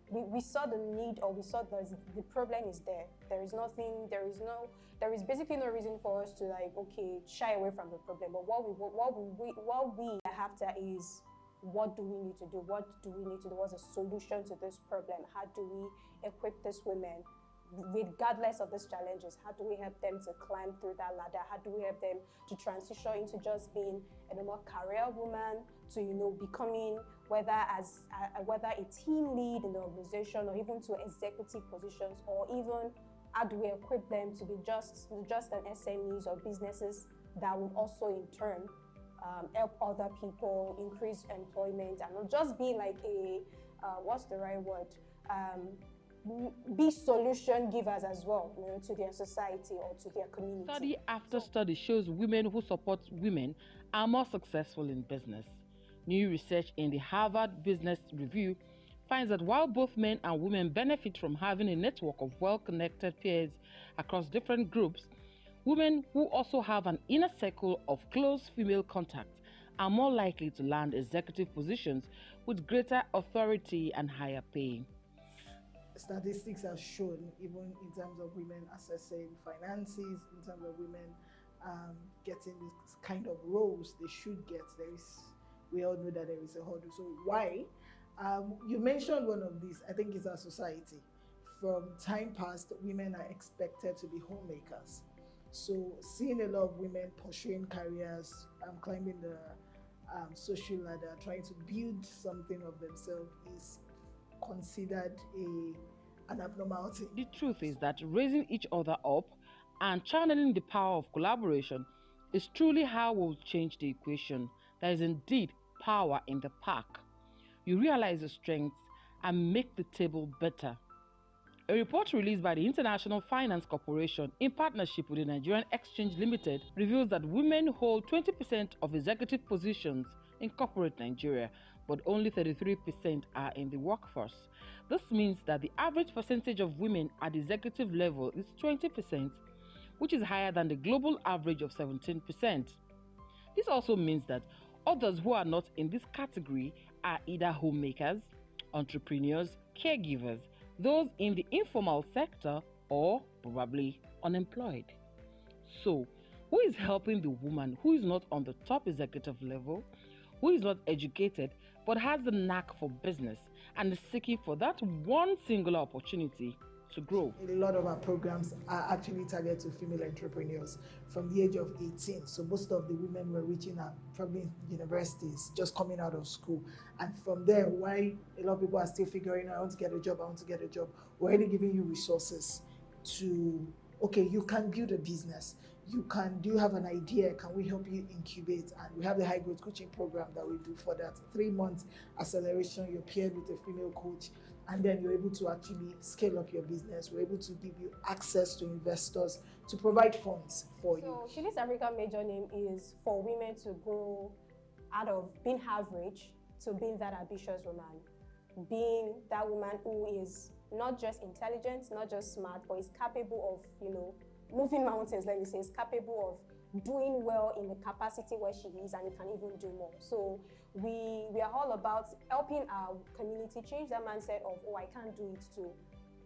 we saw the need, or we saw the problem is there. There is basically no reason for us to shy away from the problem. But what we are after is, what do we need to do? What do we need to do? What's the solution to this problem? How do we equip these women, regardless of these challenges? How do we help them to climb through that ladder? How do we help them to transition into just being a more career woman, to becoming whether a team lead in the organization, or even to executive positions, or even how do we equip them to be just an SMEs or businesses that would also in turn help other people, increase employment, and not just be like what's the right word? Be solution givers as well, to their society or to their community. Study after study shows women who support women are more successful in business. New research in the Harvard Business Review finds that while both men and women benefit from having a network of well-connected peers across different groups, women who also have an inner circle of close female contacts are more likely to land executive positions with greater authority and higher pay. Statistics have shown, even in terms of women accessing finances, in terms of women getting this kind of roles they should get, we all know that there is a hurdle. So why? You mentioned one of these. I think it's our society. From time past, women are expected to be homemakers. So seeing a lot of women pursuing careers, climbing the social ladder, trying to build something of themselves is considered an abnormality. The truth is that raising each other up and channeling the power of collaboration is truly how we'll change the equation. There is indeed power in the pack. You realize your strengths and make the table better. A report released by the International Finance Corporation in partnership with the Nigerian Exchange Limited reveals that women hold 20% of executive positions in corporate Nigeria, but only 33% are in the workforce. This means that the average percentage of women at the executive level is 20%, which is higher than the global average of 17%. This also means that others who are not in this category are either homemakers, entrepreneurs, caregivers, those in the informal sector, or probably unemployed. So, who is helping the woman who is not on the top executive level, who is not educated but has the knack for business and is seeking for that one singular opportunity to grow? A lot of our programs are actually targeted to female entrepreneurs from the age of 18. So most of the women were reaching out probably universities, just coming out of school. And from there, why a lot of people are still figuring out, I want to get a job, we're already giving you resources to, okay, you can build a business. Do you have an idea? Can we help you incubate? And we have the high growth coaching program that we do for that. 3 months acceleration, you're paired with a female coach, and then you're able to actually scale up your business. We're able to give you access to investors to provide funds for you. So Shili's African major name is for women to grow out of being average to being that ambitious woman. Being that woman who is not just intelligent, not just smart, but is capable of, moving mountains, let me say, is capable of doing well in the capacity where she is, and it can even do more. So we are all about helping our community change that mindset of, oh, I can't do it too,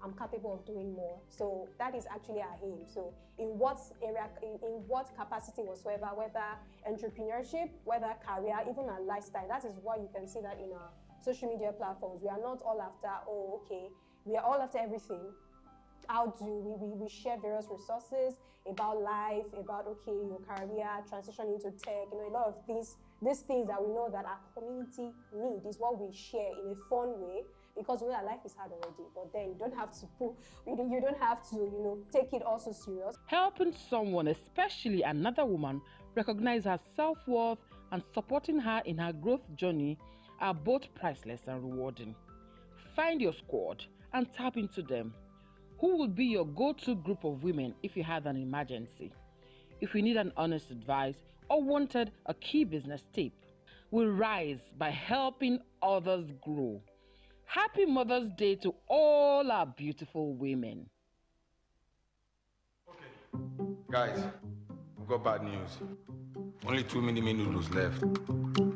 I'm capable of doing more. So that is actually our aim. So in what area, in what capacity whatsoever, whether entrepreneurship, whether career, even our lifestyle, that is why you can see that in our social media platforms. We are not all after, oh, okay, we are all after everything. How do we share various resources about life, about, okay, your career, transition into tech, a lot of these things that we know that our community need is what we share in a fun way, because we know that life is hard already, but then you don't have to take it also serious. Helping someone, especially another woman, recognize her self-worth and supporting her in her growth journey are both priceless and rewarding. Find your squad and tap into them. Who will be your go-to group of women if you had an emergency? If you need an honest advice or wanted a key business tip? We rise by helping others grow. Happy Mother's Day to all our beautiful women. Okay. Guys, we've got bad news. Only 2 mini noodles left.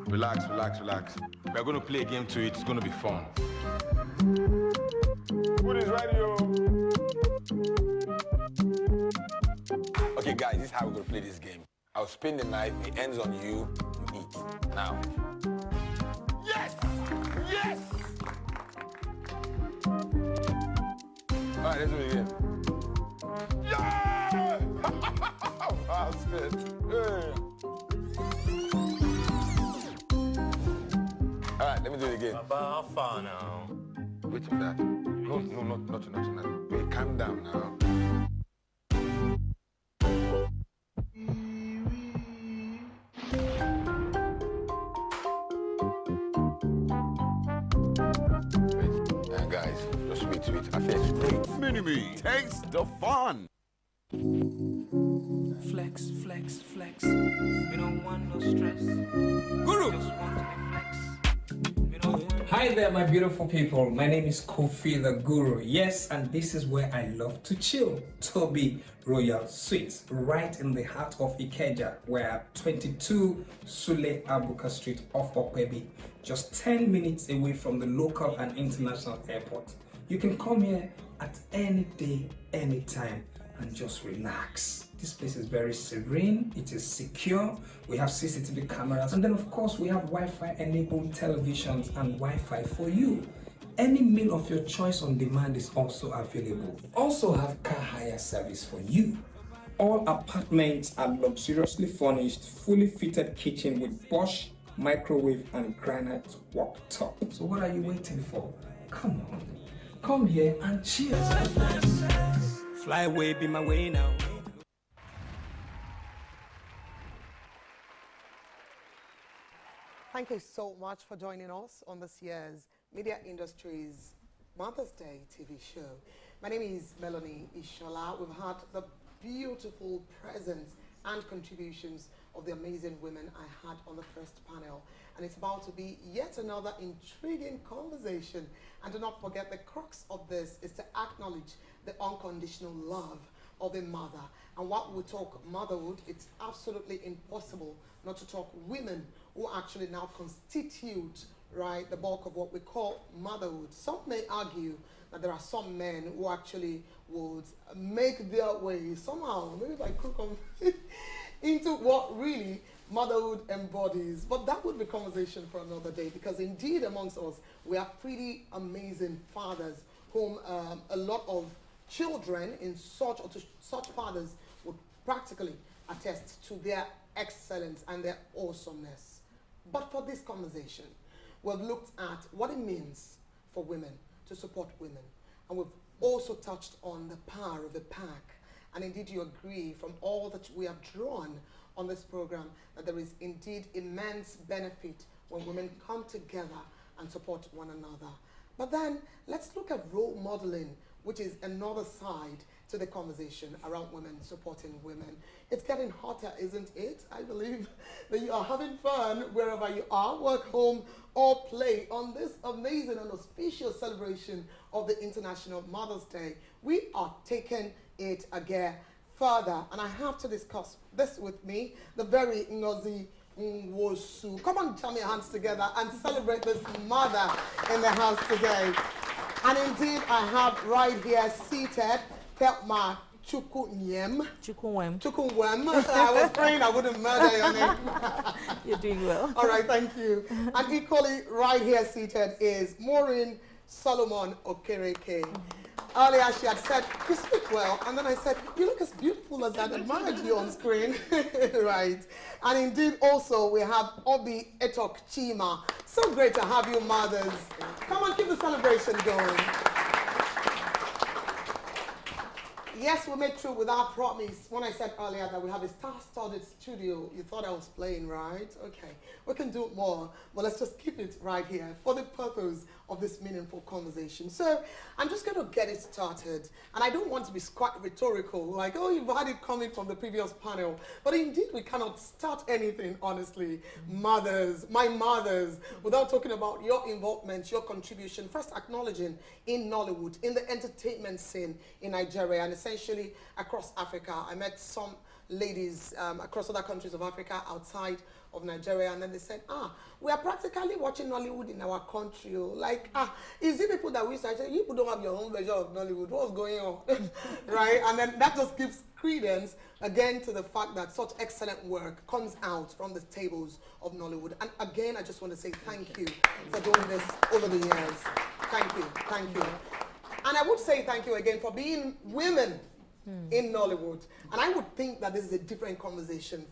Relax. We're going to play a game to it. It's going to be fun. Food is ready, yo. Okay, guys, this is how we're going to play this game. I'll spin the knife, it ends on you, you eat. Now. Yes! Yes! All right, let's do it again. Yeah! Bastard. Yeah. All right, let me do it again. About far now. Wait for that. No, not tonight. Wait, calm down now. Wait, guys, just wait. I feel straight. Mini-me takes the fun. Flex. We don't want no stress. Guru! Just want to be flex. Hi there, my beautiful people. My name is Kofi the Guru. Yes, and this is where I love to chill. Toby Royal Suites, right in the heart of Ikeja. We're at 22 Sule Abuka Street off Okwebi, just 10 minutes away from the local and international airport. You can come here at any day, anytime, and just relax. This place is very serene, it is secure, we have CCTV cameras, and then of course we have Wi-Fi enabled televisions and Wi-Fi for you. Any meal of your choice on demand is also available. Also have car hire service for you. All apartments are luxuriously furnished, fully fitted kitchen with Bosch microwave and granite worktop. So what are you waiting for? Come on, come here and chill. Fly away, be my way now. Thank you so much for joining us on this year's Media Industries Mother's Day TV show. My name is Melanie Ishola. We've had the beautiful presence and contributions of the amazing women I had on the first panel. And it's about to be yet another intriguing conversation. And do not forget, the crux of this is to acknowledge the unconditional love of a mother. And while we talk motherhood, it's absolutely impossible not to talk women who actually now constitute, right, the bulk of what we call motherhood. Some may argue that there are some men who actually would make their way somehow, maybe by crook into what really motherhood embodies. But that would be conversation for another day, because indeed amongst us, we have pretty amazing fathers whom a lot of children in such fathers would practically attest to their excellence and their awesomeness. But for this conversation, we've looked at what it means for women to support women. And we've also touched on the power of the pack. And indeed you agree from all that we have drawn on this program that there is indeed immense benefit when women come together and support one another. But then let's look at role modeling, which is another side to the conversation around women supporting women. It's getting hotter, isn't it? I believe that you are having fun wherever you are, work, home, or play on this amazing and auspicious celebration of the International Mother's Day. We are taking it a gear further, and I have to discuss this with me, the very Ngozi Nwosu. Come on, jam your hands together and celebrate this mother in the house today. And indeed, I have right here seated Kelma Chukwunyem. Chukwunyem. I was praying I wouldn't murder your name. You're doing well. All right, thank you. And equally right here seated is Maureen Solomon Okereke. Earlier she had said, you speak well, and then I said, you look as beautiful as I admired you on screen. Right. And indeed also we have Obi Etok Chima. So great to have you mothers. Come on, keep the celebration going. Yes, we made true with our promise. When I said earlier that we have a star-studded studio, you thought I was playing, right? Okay, we can do more, but let's just keep it right here for the purpose of this meaningful conversation. So I'm just going to get it started, and I don't want to be quite rhetorical, like, oh, you've had it coming from the previous panel, but indeed we cannot start anything, honestly. Mothers, my mothers, without talking about your involvement, your contribution, first acknowledging in Nollywood, in the entertainment scene in Nigeria, and essentially across Africa. I met some ladies across other countries of Africa outside of Nigeria, and then they said, we are practically watching Nollywood in our country. Like, is it people that we say, you people don't have your own version of Nollywood, what's going on? Right? And then that just gives credence again to the fact that such excellent work comes out from the tables of Nollywood. And again, I just want to say thank you for doing this over the years. Thank you, thank you. And I would say thank you again for being women in Nollywood. And I would think that this is a different conversation,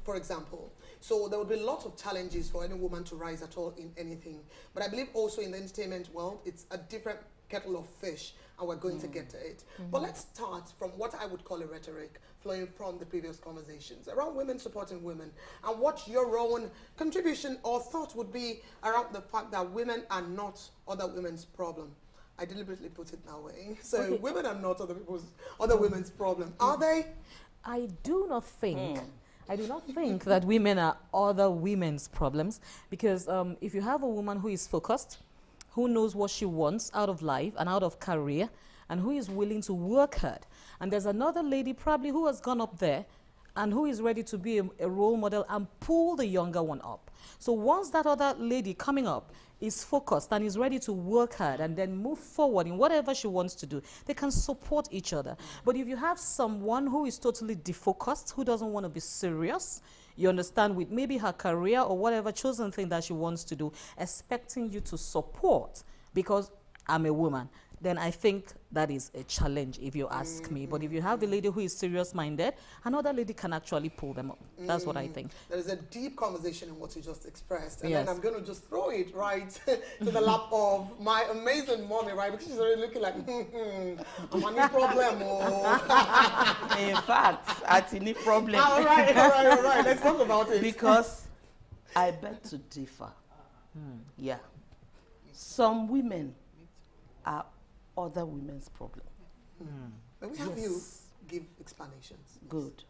for example. So there would be lots of challenges for any woman to rise at all in anything. But I believe also in the entertainment world, it's a different kettle of fish, and we're going to get to it. But let's start from what I would call a rhetoric flowing from the previous conversations around women supporting women, and what your own contribution or thought would be around the fact that women are not other women's problem. I deliberately put it that way. So women are not other women's problem. Are they? I do not think. I do not think that women are other women's problems, because if you have a woman who is focused, who knows what she wants out of life and out of career, and who is willing to work hard. And there's another lady probably who has gone up there and who is ready to be a role model and pull the younger one up. So once that other lady coming up is focused and is ready to work hard and then move forward in whatever she wants to do, they can support each other. But if you have someone who is totally defocused, who doesn't want to be serious, you understand, with maybe her career or whatever chosen thing that she wants to do, expecting you to support because I'm a woman, then I think that is a challenge if you ask me. But if you have the lady who is serious-minded, another lady can actually pull them up. That's what I think. There's a deep conversation in what you just expressed. And Yes. then I'm going to just throw it right to the lap of my amazing mommy, right? Because she's already looking like, I'm a new problem. Oh. In fact, at any problem. All right. Let's talk about it. Because I beg to differ. Yeah. Some women are other women's problem. Let me have you give explanations. Good.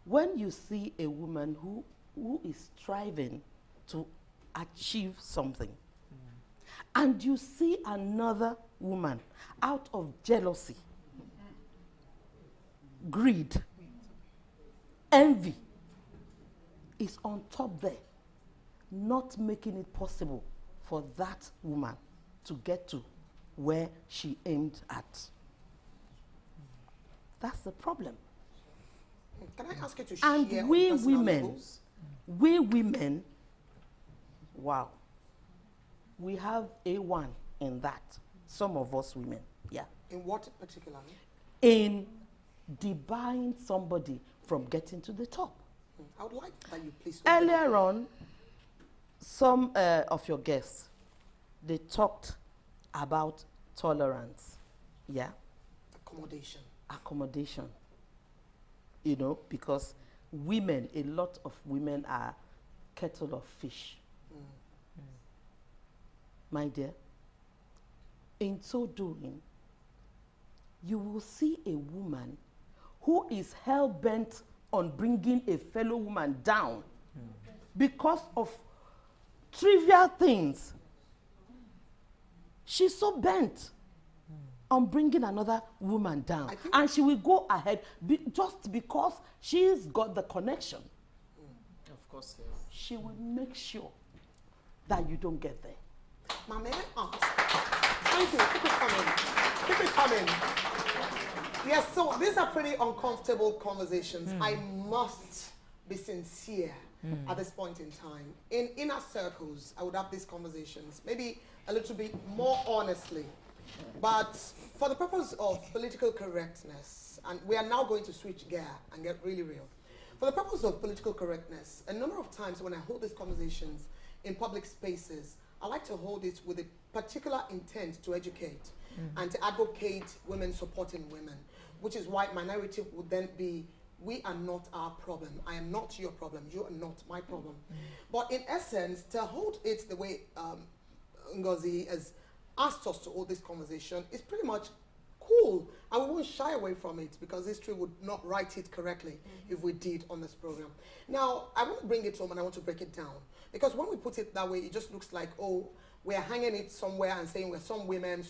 When you see a woman who is striving to achieve something, and you see another woman out of jealousy, greed, envy, is on top there, not making it possible for that woman to get to where she aimed at. That's the problem. Can I ask you to share And on we personal women, wow, we have A1 in that. Some of us women, yeah. In what particularly? In debarring somebody from getting to the top. I would like that you please. Earlier on, some of your guests, they talked about tolerance, yeah? Accommodation. You know, because women, a lot of women are kettle of fish. My dear, in so doing, you will see a woman who is hell-bent on bringing a fellow woman down because of trivial things. She's so bent on bringing another woman down. And she will go ahead just because she's got the connection. Of course, yes. She will make sure that you don't get there. Ma, may I ask? Thank you. Keep it coming. Yes, so these are pretty uncomfortable conversations. I must be sincere at this point in time. In inner circles, I would have these conversations, maybe a little bit more honestly. But for the purpose of political correctness, and we are now going to switch gear and get really real. For the purpose of political correctness, a number of times when I hold these conversations in public spaces, I like to hold it with a particular intent to educate and to advocate women supporting women, which is why my narrative would then be, we are not our problem. I am not your problem. You are not my problem. But in essence, to hold it the way Ngozi has asked us to hold this conversation is pretty much cool, and we won't shy away from it because history would not write it correctly if we did on this program. Now, I want to bring it home and I want to break it down because when we put it that way, it just looks like, oh, we're hanging it somewhere and saying we're some women.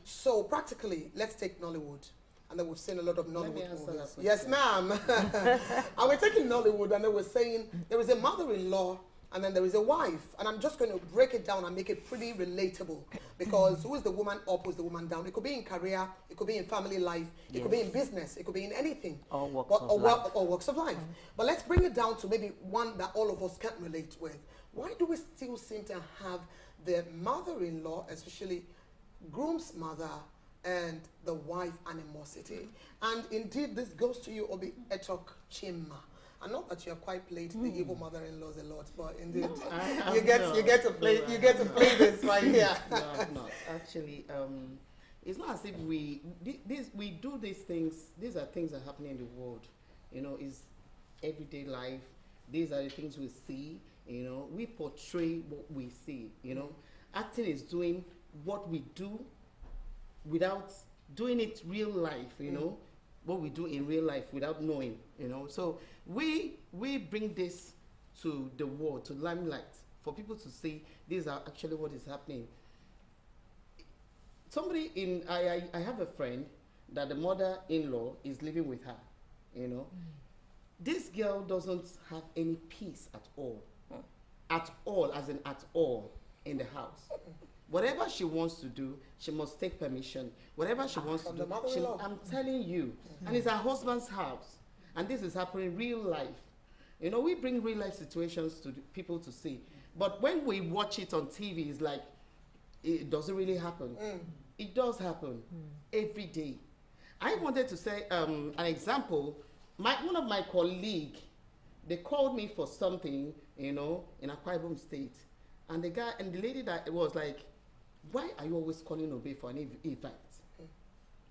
So practically, let's take Nollywood. And then we've seen a lot of Nollywood movies. Yes, ma'am. And we're taking Nollywood and then we're saying there is a mother-in-law and then there is a wife. And I'm just going to break it down and make it pretty relatable. Because who is the woman up, who is the woman down? It could be in career, it could be in family life, it could be in business, it could be in anything. Or walks of life. But let's bring it down to maybe one that all of us can relate with. Why do we still seem to have the mother-in-law, especially groom's mother, and the wife animosity? And indeed, this goes to you, Obi Etok Chima. I know that you have quite played the evil mother-in-laws a lot, but indeed, you get to play this right here. No. Actually, it's not as if we do these things. These are things that are happening in the world. You know, it's everyday life. These are the things we see. You know, we portray what we see. You know, acting is doing what we do without doing it real life. You know, what we do in real life without knowing. You know, so we bring this to the world, to limelight, for people to see these are actually what is happening. Somebody I have a friend that the mother-in-law is living with her, you know. This girl doesn't have any peace at all, as in at all, in the house. Whatever she wants to do, she must take permission. Whatever she wants to do, I'm telling you. And it's her husband's house. And this is happening real life. You know, we bring real life situations to people to see. But when we watch it on TV, it's like, it doesn't really happen. It does happen every day. I wanted to say an example. One of my colleagues, they called me for something, you know, in Akwa Ibom State. And the guy and the lady that was like, why are you always calling Obe for an event?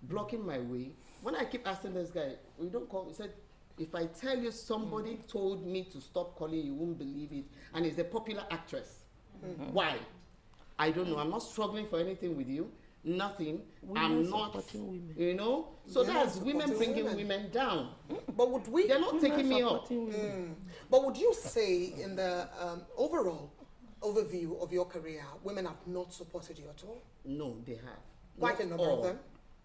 Blocking my way. When I keep asking this guy, we don't call, he said, if I tell you somebody told me to stop calling, you won't believe it. And it's a popular actress. Why? I don't know. I'm not struggling for anything with you. Nothing. I'm not, you know. So that's women bringing women down. But would we? They're not taking me up. But would you say, in the overall overview of your career, women have not supported you at all? No, they have. Quite a number of them.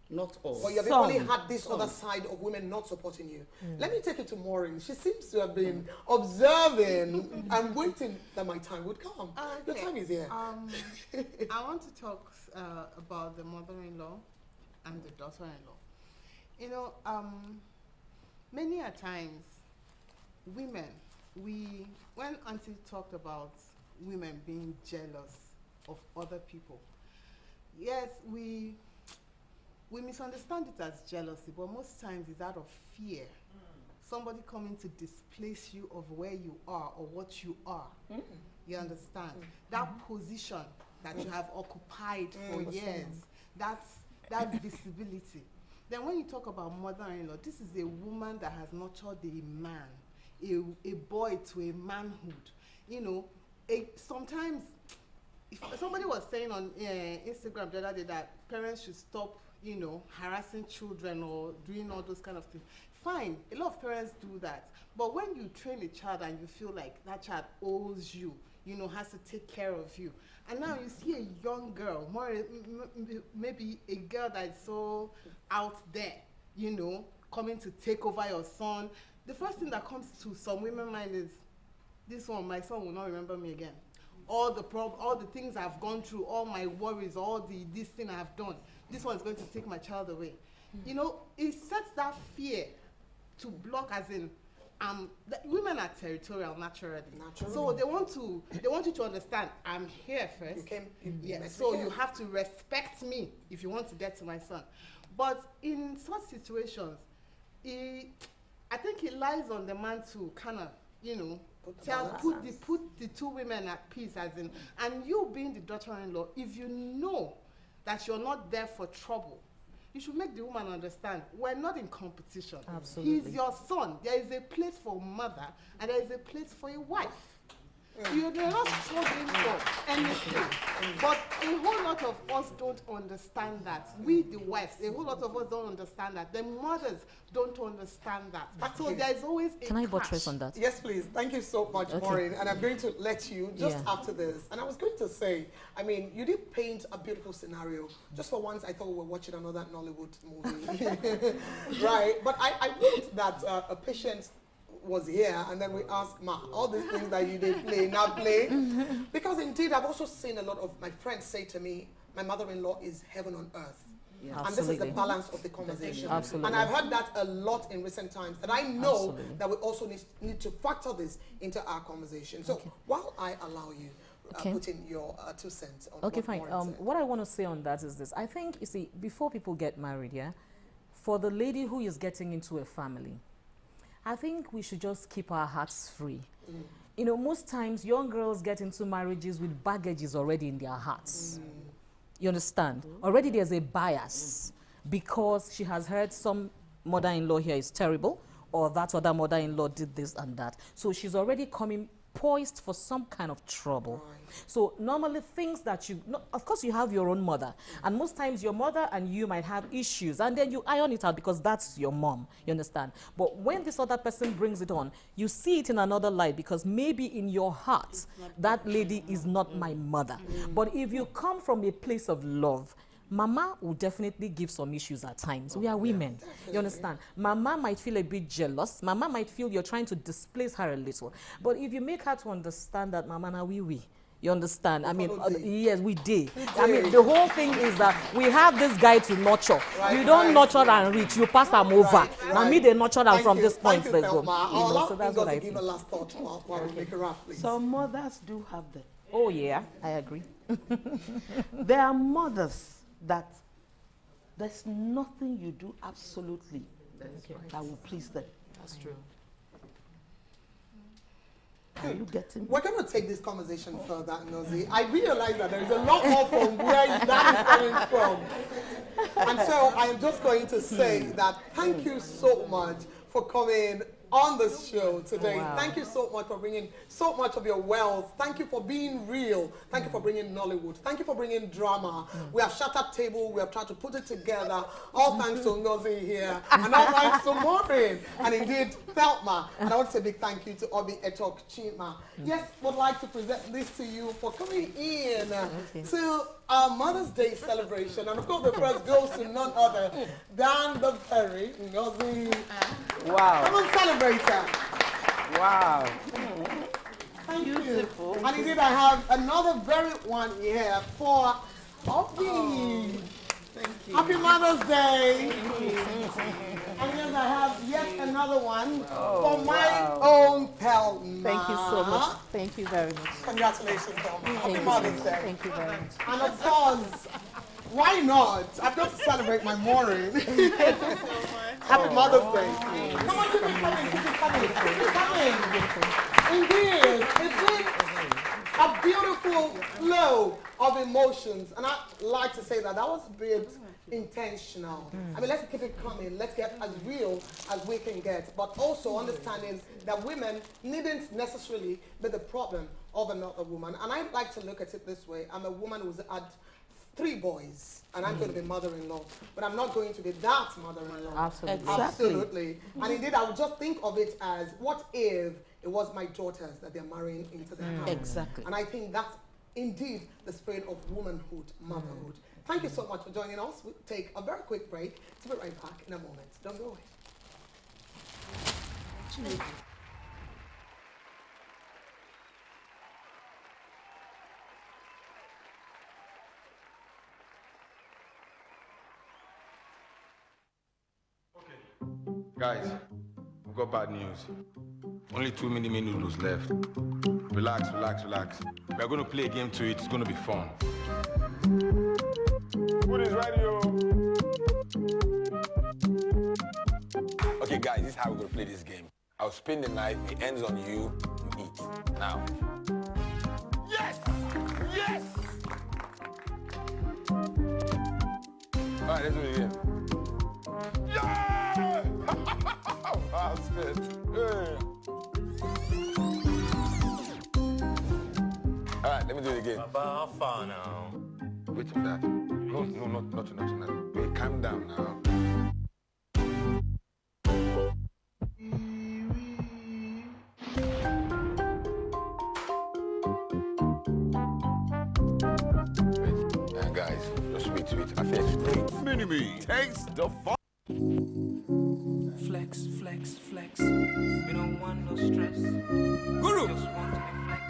Not all. But you've only had this other side of women not supporting you. Let me take it to Maureen. She seems to have been observing and waiting that my time would come. The time is here. I want to talk about the mother-in-law and the daughter-in-law. You know, many a times, women, when Auntie talked about women being jealous of other people, yes, we misunderstand it as jealousy, but most times it's out of fear. Somebody coming to displace you of where you are or what you are. You understand? That position that you have occupied for years, that visibility. Then when you talk about mother-in-law, this is a woman that has nurtured a man, a boy to a manhood. You know, sometimes, if somebody was saying on Instagram the other day that parents should stop, you know, harassing children or doing all those kind of things. Fine, a lot of parents do that. But when you train a child and you feel like that child owes you, you know, has to take care of you, and now you see a young girl, maybe a girl that's so out there, you know, coming to take over your son, the first thing that comes to some women's mind is, this one, my son will not remember me again. All the things I've gone through, all my worries, this thing I've done, this one's going to take my child away. You know, it sets that fear to block, as in, women are territorial naturally. So they want you to understand, I'm here first. So you have to respect me if you want to get to my son. But in such situations, I think it lies on the man to kind of, you know, put the two women at peace, as in, and you being the daughter-in-law, if you know that you're not there for trouble, you should make the woman understand we're not in competition. Absolutely. He's your son. There is a place for mother and there is a place for a wife. You're not struggling for anything. But a whole lot of us don't understand that. We, the West, a whole lot of us don't understand that. The mothers don't understand that. So there's always a Can I buttress on that? Yes, please. Thank you so much, Maureen. And I'm going to let you just after this. And I was going to say, I mean, you did paint a beautiful scenario. Just for once, I thought we were watching another Nollywood movie. Right? But I wrote that a patient was here, and then we asked Ma, all these things that you did play, now play. Because indeed, I've also seen a lot of my friends say to me, my mother-in-law is heaven on earth. Yeah. And this is the balance of the conversation. Absolutely. And I've heard that a lot in recent times, that I know that we also need to factor this into our conversation. So while I allow you, put in your 2 cents on what fine. What I want to say on that is this. I think, you see, before people get married, for the lady who is getting into a family, I think we should just keep our hearts free. You know, most times young girls get into marriages with baggages already in their hearts. You understand? Already there's a bias because she has heard some mother-in-law here is terrible, or that other mother-in-law did this and that. So she's already coming poised for some kind of trouble. So normally things that you, of course you have your own mother, and most times your mother and you might have issues, and then you iron it out because that's your mom, you understand? But when this other person brings it on, you see it in another light because maybe in your heart, that lady is not my mother. But if you come from a place of love, Mama will definitely give some issues at times. We are women. You understand? Mama might feel a bit jealous. Mama might feel you're trying to displace her a little. But if you make her to understand that Mama na we. You understand? I mean, yes, we did. I mean, the whole thing is that we have this guy to nurture. You don't nurture and reach, you pass them over. I mean, they nurture them from this point. Thank you, so that's what I give a last thought while we make a wrap, please. Some mothers do have them. Oh, yeah, I agree. There are mothers that there's nothing you do absolutely that will please them. That's true. Are you getting? We're going to take this conversation further, Nozi. I realize that there is a lot more from where that is coming from. And so I am just going to say that thank you so much for coming on the show today. Wow. Thank you so much for bringing so much of your wealth. Thank you for being real. Thank you for bringing Nollywood. Thank you for bringing drama. We have shut up table. We have tried to put it together. All thanks to Nozi here. And all thanks to Maureen. And indeed, Thelma. And I want to say a big thank you to Obi Etok Chima. Yes, would like to present this to you for coming in to our Mother's Day celebration. And of course, the first goes to none other than the very Nozi. Wow. Come on, celebrate her. Wow. Thank you. And indeed, I have another very one here for Obi. Thank you. Happy Mother's Day. And yes, I have yet another one for my own Thelma. Thank you so much. Thank you very much. Congratulations, Thelma. Happy Mother's Day. Thank you very much. And of course, why not? I've got to celebrate my Maureen. Happy Mother's Day. Come on, keep it coming, keep it coming, keep it coming. Indeed, it's been a beautiful flow of emotions. And I like to say that was a bit intentional. I mean, let's keep it coming. Let's get as real as we can get. But also understanding that women needn't necessarily be the problem of another woman. And I like to look at it this way. I'm a woman who's had 3 boys, and I'm going to be mother-in-law, but I'm not going to be that mother-in-law. Absolutely. Exactly. Absolutely. And indeed, I would just think of it as, what if it was my daughters that they're marrying into their house? Exactly. And I think that's indeed the spirit of womanhood, motherhood. Thank you so much for joining us. We'll take a very quick break. To be right back in a moment. Don't go away. Guys, we've got bad news. Only 2 mini-me noodles left. Relax, relax, relax. We're going to play a game to it. It's going to be fun. Food is ready, yo. Okay, guys, this is how we're going to play this game. I'll spin the knife. It ends on you. You eat. Now. Yes! Yes! All right, let's do it again. Yeah! Bastard. Yeah. All right, let me do it again. About fun now. Wait for that. No, not tonight. Wait, calm down now. Wait, guys, just wait. I finished. Mini-me takes the fun. Flex, flex, flex. We don't want no stress. Guru! Just want to flex.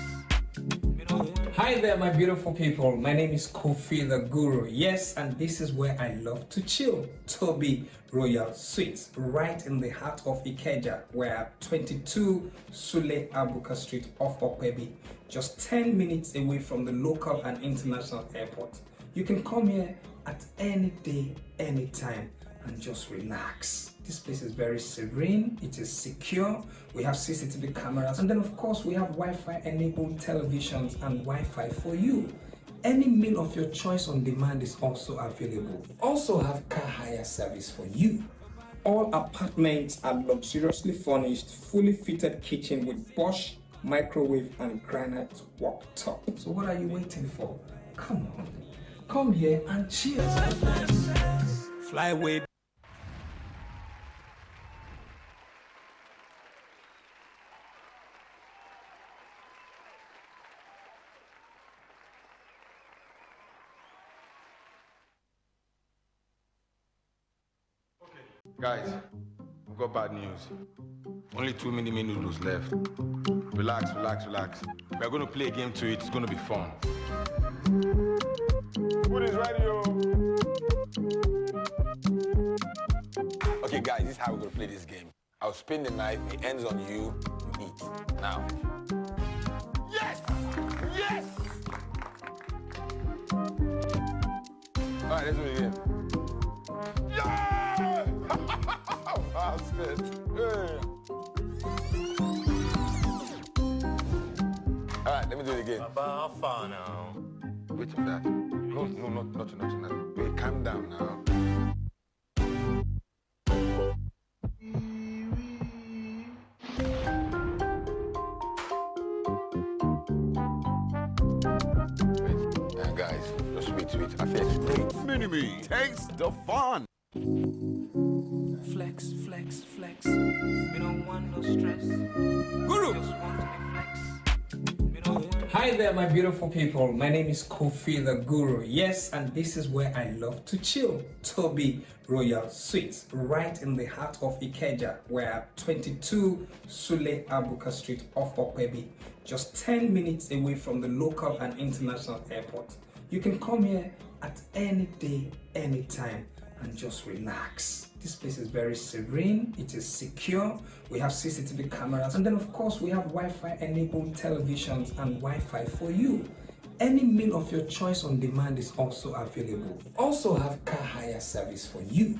We don't want. Hi there, my beautiful people. My name is Kofi the Guru. Yes, and this is where I love to chill. Toby Royal Suites, right in the heart of Ikeja. We're at 22 Sule Abuka Street off Owerri, just 10 minutes away from the local and international airport. You can come here at any day, anytime, and just relax. This place is very serene, it is secure, we have CCTV cameras, and then of course we have Wi-Fi enabled televisions and Wi-Fi for you. Any meal of your choice on demand is also available. Also have car hire service for you. All apartments are luxuriously furnished, fully fitted kitchen with Bosch microwave and granite wok top. So what are you waiting for? Come on, come here and cheers. Fly away. Guys, we've got bad news. Only 2 mini noodles left. Relax, relax, relax. We're going to play a game to it. It's going to be fun. Food is ready, yo. Okay, guys, this is how we're going to play this game. I'll spin the knife. It ends on you. You eat. Now. Yes! Yes! All right, let's do it again. Yeah! Bastard. Hey. All right, let me do it again. About far now. Wait for that. No, not tonight. Wait, calm down now. Wait, guys, just wait. I feel straight. Mini-me takes the fun. Flex, flex, flex. We don't want no stress. Guru! Just want to be flex. We don't want. Hi there, my beautiful people. My name is Kofi the Guru. Yes, and this is where I love to chill. Toby Royal Suites, right in the heart of Ikeja, where 22 Sule Abuka Street off Owerri, just 10 minutes away from the local and international airport. You can come here at any day, anytime, and just relax. This place is very serene, it is secure, we have CCTV cameras, and then of course we have Wi-Fi enabled televisions and Wi-Fi for you. Any meal of your choice on demand is also available. Also have car hire service for you.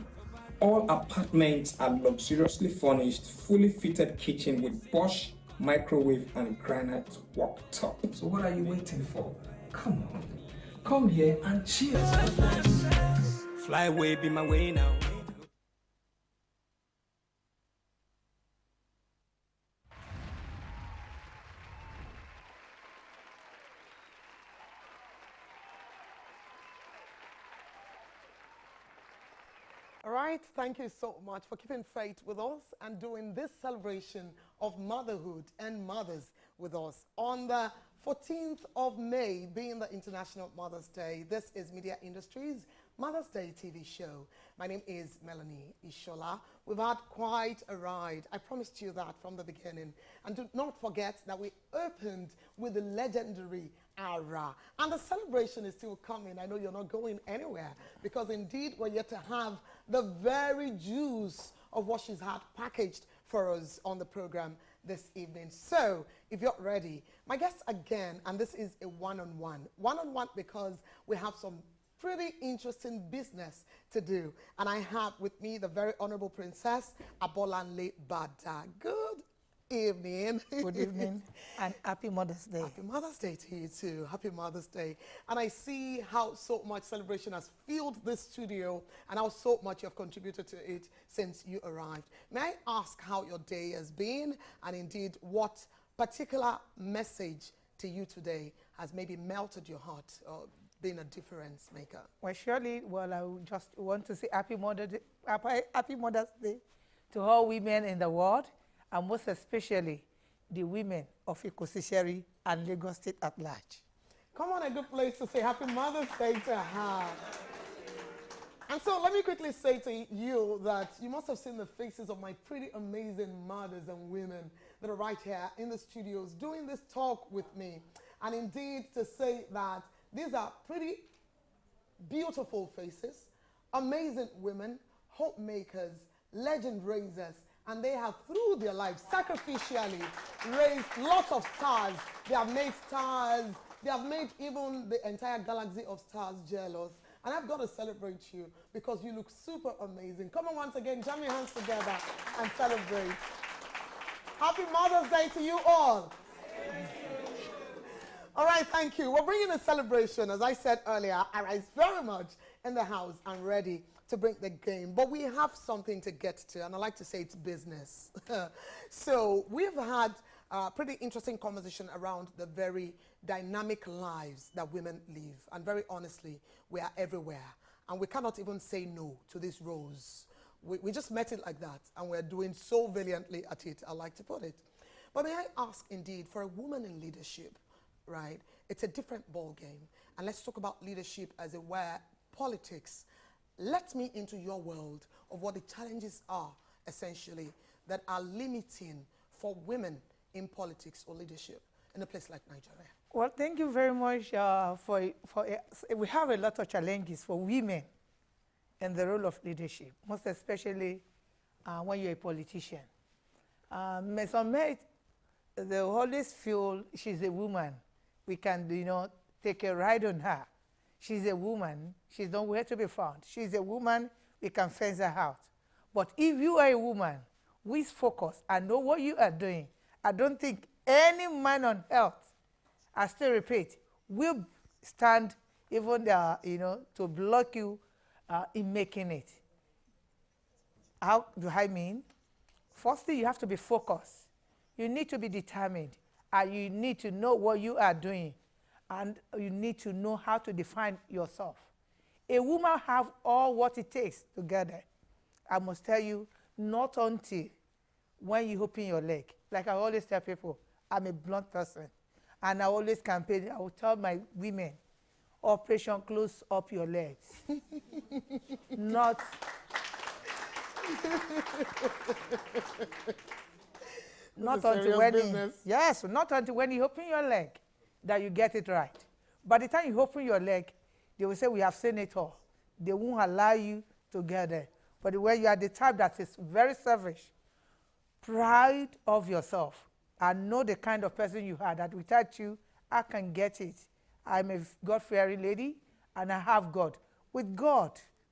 All apartments are luxuriously furnished, fully fitted kitchen with Bosch microwave and granite wok top. So what are you waiting for? Come on, come here and cheers. Fly away, be my way now. All right, thank you so much for keeping faith with us and doing this celebration of motherhood and mothers with us. On the 14th of May, being the International Mother's Day, this is Media Industries Mother's Day TV show. My name is Melanie Ishola. We've had quite a ride. I promised you that from the beginning. And do not forget that we opened with the legendary Ara. And the celebration is still coming. I know you're not going anywhere because indeed we're yet to have the very juice of what she's had packaged for us on the program this evening. So if you're ready, my guest again, and this is a one-on-one. One-on-one because we have some pretty interesting business to do. And I have with me the very Honorable Princess Abolanle Bada. Good evening. Good evening and happy Mother's Day. Happy Mother's Day to you too. Happy Mother's Day. And I see how so much celebration has filled this studio and how so much you have contributed to it since you arrived. May I ask how your day has been and indeed what particular message to you today has maybe melted your heart or been a difference maker? Well, surely, I would just want to say happy Mother's Day to all women in the world, and most especially the women of Ikosi-Isheri and Lagos State at large. Come on, a good place to say happy Mother's Day to her. And so let me quickly say to you that you must have seen the faces of my pretty amazing mothers and women that are right here in the studios doing this talk with me. And indeed to say that these are pretty beautiful faces, amazing women, hope makers, legend raisers, and they have, through their lives, sacrificially raised lots of stars. They have made stars. They have made even the entire galaxy of stars jealous. And I've got to celebrate you because you look super amazing. Come on, once again, jam your hands together and celebrate. Happy Mother's Day to you all. All right, thank you. We're bringing a celebration. As I said earlier, Ara is very much in the house and ready to bring the game. But we have something to get to, and I like to say it's business. So we've had Pretty interesting conversation around the very dynamic lives that women live. And very honestly, we are everywhere. And we cannot even say no to these roles. We just met it like that, and we're doing so valiantly at it, I like to put it. But may I ask, indeed, for a woman in leadership, right, it's a different ball game. And let's talk about leadership as it were politics. Let me into your world of what the challenges are, essentially, that are limiting for women in politics or leadership in a place like Nigeria. Well, thank you very much we have a lot of challenges for women in the role of leadership, most especially when you're a politician. Some men, they always feel she's a woman. We can, take a ride on her. She's a woman. She's nowhere to be found. She's a woman. We can fence her out. But if you are a woman who is focused and know what you are doing, I don't think any man on earth, I still repeat, will stand even to block you in making it. How do I mean? Firstly, you have to be focused. You need to be determined. And you need to know what you are doing. And you need to know how to define yourself. A woman have all what it takes to get there. I must tell you, not until when you open your leg. Like I always tell people, I'm a blunt person. And I always campaign, I will tell my women, operation close up your legs. Not until when not until when you open your leg that you get it right. By the time you open your leg, they will say we have seen it all. They won't allow you to get there. But when you are the type that is very selfish, proud of yourself, and know the kind of person you are, that without you, I can get it. I'm a God-fearing lady, and I have God. With God,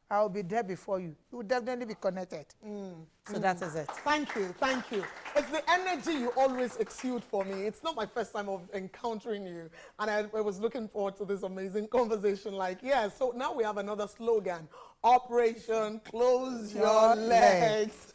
I will be there before you. You will definitely be connected. So that is it. Thank you, thank you. It's the energy you always exude for me. It's not my first time of encountering you, and I was looking forward to this amazing conversation. So now we have another slogan, Operation Close Your Legs.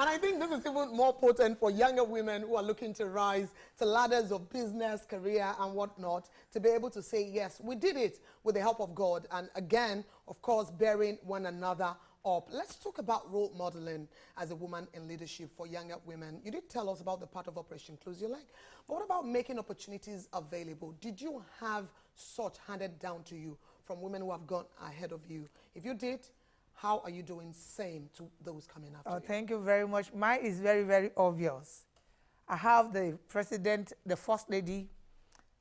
And I think this is even more potent for younger women who are looking to rise to ladders of business, career, and whatnot, to be able to say, yes, we did it with the help of God. And again, of course, bearing one another up. Let's talk about role modeling as a woman in leadership for younger women. You did tell us about the part of Operation Close Your Leg. But what about making opportunities available? Did you have such handed down to you from women who have gone ahead of you? If you did, how are you doing same to those coming after you? Thank you very much. Mine is very, very obvious. I have the president, the first lady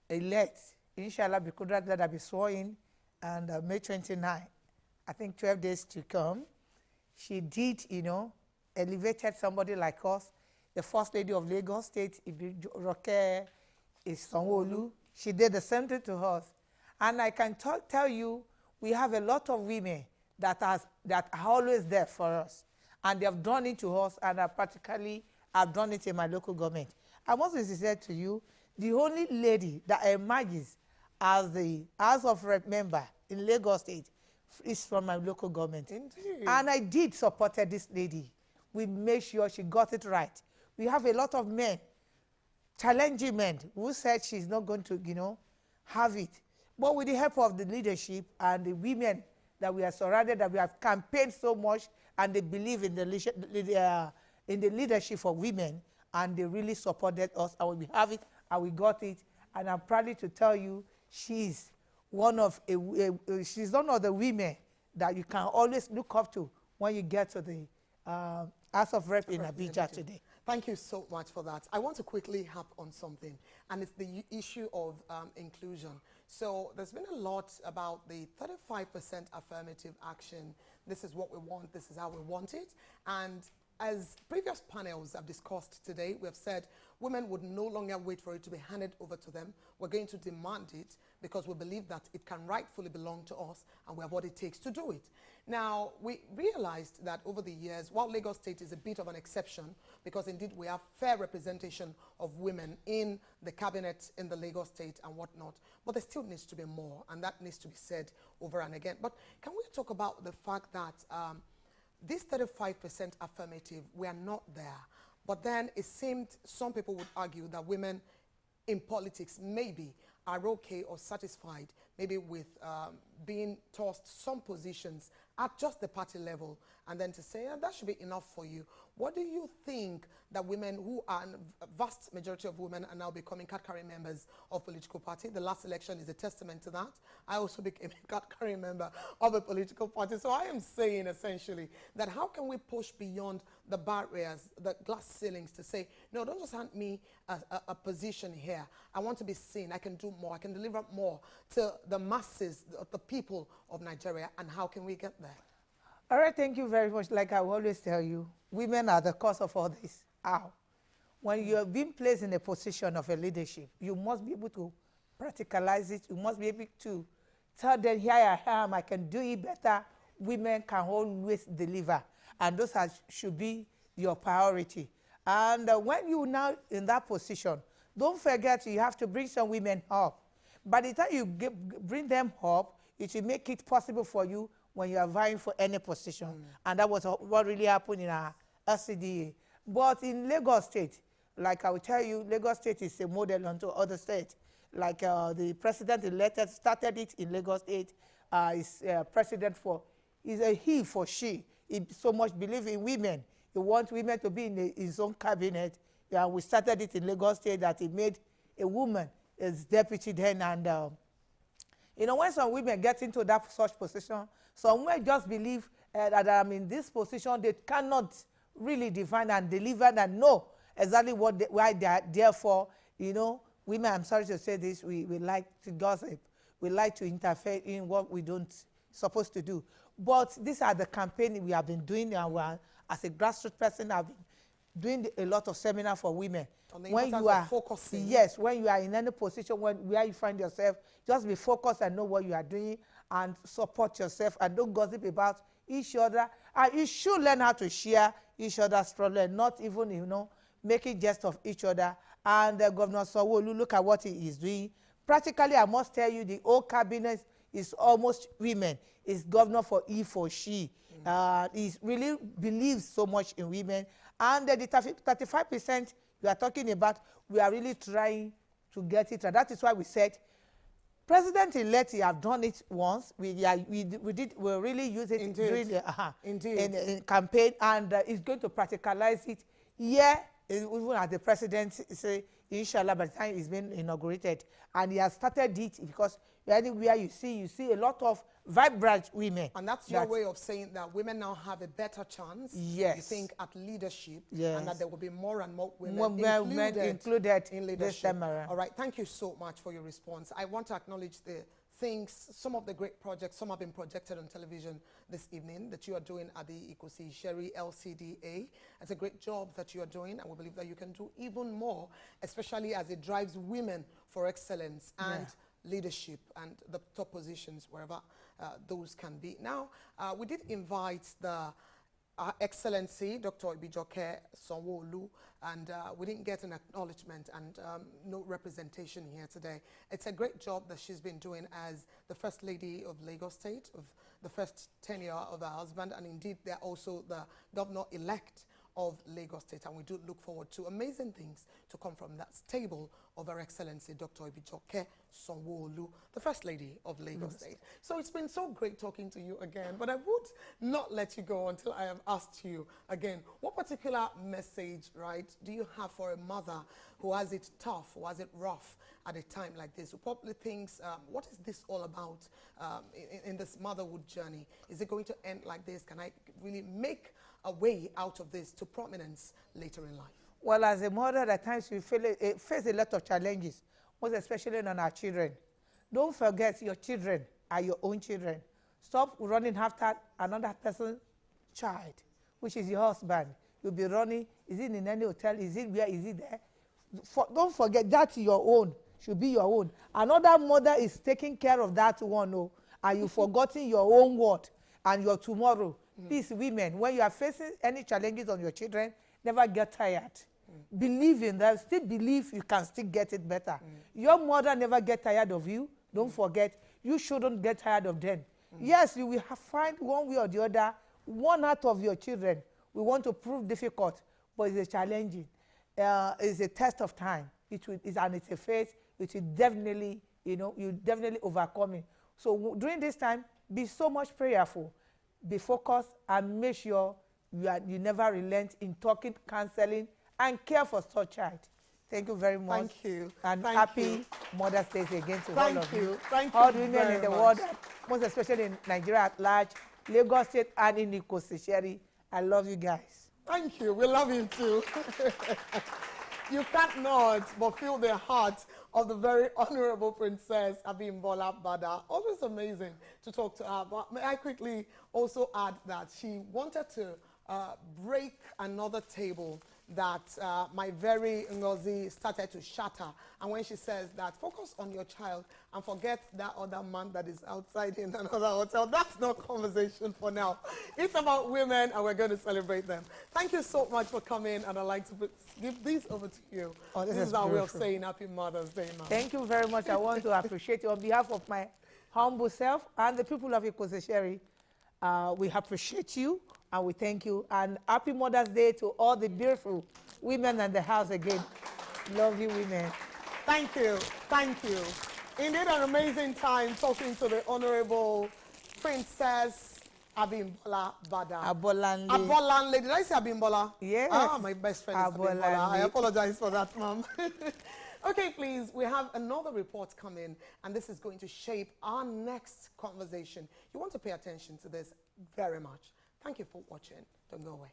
elect, inshallah, that I'll be sworn and May 29, I think 12 days to come. She did, elevated somebody like us, the first lady of Lagos State, Roke Sanwo-Olu. She did the same thing to us. And I can tell you, we have a lot of women that are always there for us. And they have done it to us, and I've done it in my local government. I must be sincere to you, the only lady that emerges as the House of Rep member in Lagos State is from my local government. Indeed. And I did support this lady. We made sure she got it right. We have a lot of men, challenging men, who said she's not going to, have it. But with the help of the leadership and the women that we are surrounded, that we have campaigned so much, and they believe in the leadership of women, and they really supported us, and we have it, and we got it. And I'm proud to tell you, she's one of the women that you can always look up to when you get to the House of Rep in Abuja today. Thank you so much for that. I want to quickly harp on something, and it's the issue of inclusion. So there's been a lot about the 35% affirmative action. This is what we want. This is how we want it. And as previous panels have discussed today, we have said women would no longer wait for it to be handed over to them. We're going to demand it because we believe that it can rightfully belong to us, and we have what it takes to do it. Now, we realized that over the years, while Lagos State is a bit of an exception, because indeed we have fair representation of women in the cabinet in the Lagos State and whatnot, but there still needs to be more, and that needs to be said over and again. But can we talk about the fact that this 35% affirmative, we are not there, But then it seemed some people would argue that women in politics maybe are okay or satisfied maybe with being tossed some positions at just the party level, and then to say, that should be enough for you. What do you think that women who are, a vast majority of women are now becoming card-carrying members of political party? The last election is a testament to that. I also became a card-carrying member of a political party. So I am saying essentially that how can we push beyond the barriers, the glass ceilings to say, no, don't just hand me a position here. I want to be seen. I can do more. I can deliver more to the masses, the people of Nigeria. And how can we get there? All right, thank you very much. Like I always tell you, women are the cause of all this. How? When you have been placed in a position of a leadership, you must be able to practicalize it. You must be able to tell them, here I am, I can do it better. Women can always deliver. And those should be your priority. And when you're now in that position, don't forget you have to bring some women up. By the time you bring them up, it will make it possible for you when you are vying for any position. And that was what really happened in our LCDA. But in Lagos State, like I will tell you, Lagos State is a model unto other states. Like the president-elect started it in Lagos State. Is president for, is a he for she. He so much believes in women. He wants women to be in his own cabinet. We started it in Lagos State that he made a woman his deputy then. And you know, when some women get into that such position, some women just believe that I'm in this position. They cannot really define and deliver and know exactly why they are there for. You know, women, I'm sorry to say this, we like to gossip. We like to interfere in what we don't supposed to do. But these are the campaigns we have been doing. As a grassroots person, I've been doing a lot of seminars for women. When you are focusing. Yes, when you are in any position where you find yourself, just be focused and know what you are doing and support yourself and don't gossip about each other. And you should learn how to share each other's problem, not even, you know, making jest of each other. And Governor Sanwo-Olu, look at what he is doing. Practically, I must tell you, the whole cabinet is almost women. It's governor for he for she. He really believes so much in women. And the 35% you are talking about, we are really trying to get it. And that is why we said, President-elect, he have done it once. We really use it during the in campaign, and he's going to practicalize it here, even as the president say, inshallah, by the time it's been inaugurated. And he has started it because anywhere you see a lot of vibrant women. And that's your way of saying that women now have a better chance, yes, you think, at leadership, yes, and that there will be more and more women included in leadership. This time around. All right, thank you so much for your response. I want to acknowledge the things, some of the great projects, some have been projected on television this evening that you are doing at the Ikosi-Isheri LCDA. It's a great job that you are doing, and we believe that you can do even more, especially as it drives women for excellence and leadership and the top positions wherever those can be. Now, we did invite the Excellency, Dr. Jumoke Sanwo-Olu, and we didn't get an acknowledgement and no representation here today. It's a great job that she's been doing as the First Lady of Lagos State, of the first tenure of her husband, and indeed they're also the governor-elect of Lagos State, and we do look forward to amazing things to come from that stable of Her Excellency Dr. Jumoke Sanwo-Olu, the First Lady of Lagos State. So it's been so great talking to you again, but I would not let you go until I have asked you again, what particular message, right, do you have for a mother who has it tough, who has it rough at a time like this, who probably thinks, what is this all about in this motherhood journey? Is it going to end like this? Can I really make a way out of this to prominence later in life? Well, as a mother, at times we face a lot of challenges, most especially on our children. Don't forget your children are your own children. Stop running after another person's child, which is your husband. You'll be running, is it in any hotel, is it where, is it there? Don't forget that's your own, should be your own. Another mother is taking care of that one, oh, and you've forgotten your own word and your tomorrow. These women, when you are facing any challenges on your children, never get tired. Believe in them. Still believe you can still get it better. Your mother never get tired of you. Don't forget, you shouldn't get tired of them. Yes, you will find one way or the other, one out of your children we want to prove difficult. but it's a challenging. It's a test of time. And it's a faith. It will definitely, you definitely overcome it. So during this time, be so much prayerful, be focused, and make sure you never relent in talking, counseling, and care for such child. Thank you very much. Thank you. And Thank happy you. Mother's Day again to all Thank of you. you. Thank all you women very in the much. world, most especially in Nigeria at large, Lagos State, and in Ikosi-Isheri. I love you guys. Thank you. We love you too. You can't not but feel the heart of the very Honorable Princess Abimbola Bada. Always amazing to talk to her. But may I quickly also add that she wanted to break another table that my very Ngozi started to shatter. And when she says that, focus on your child and forget that other man that is outside in another hotel. That's no conversation for now. It's about women, and we're going to celebrate them. Thank you so much for coming, and I'd like to give these over to you. Oh, this is our way of saying Happy Mother's Day, ma'am. Thank you very much. I want to appreciate you on behalf of my humble self and the people of Ikosi-Isheri. We appreciate you and we thank you. And happy Mother's Day to all the beautiful women in the house again. Love you, women. Thank you. Thank you. Indeed, an amazing time talking to the Honorable Princess Abimbola Bada. Abolanle. Abolanle. Did I say Abimbola? Yes. Ah, my best friend is Abimbola. I apologize for that, ma'am. Okay, please, we have another report coming, and this is going to shape our next conversation. You want to pay attention to this very much. Thank you for watching. Don't go away.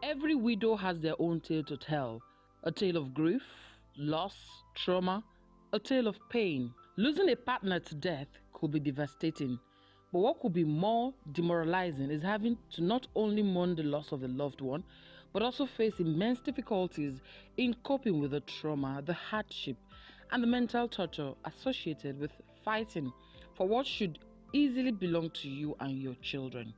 Every widow has their own tale to tell. A tale of grief, loss, trauma, a tale of pain. Losing a partner to death could be devastating. But what could be more demoralizing is having to not only mourn the loss of a loved one, but also face immense difficulties in coping with the trauma, the hardship, and the mental torture associated with fighting for what should easily belong to you and your children.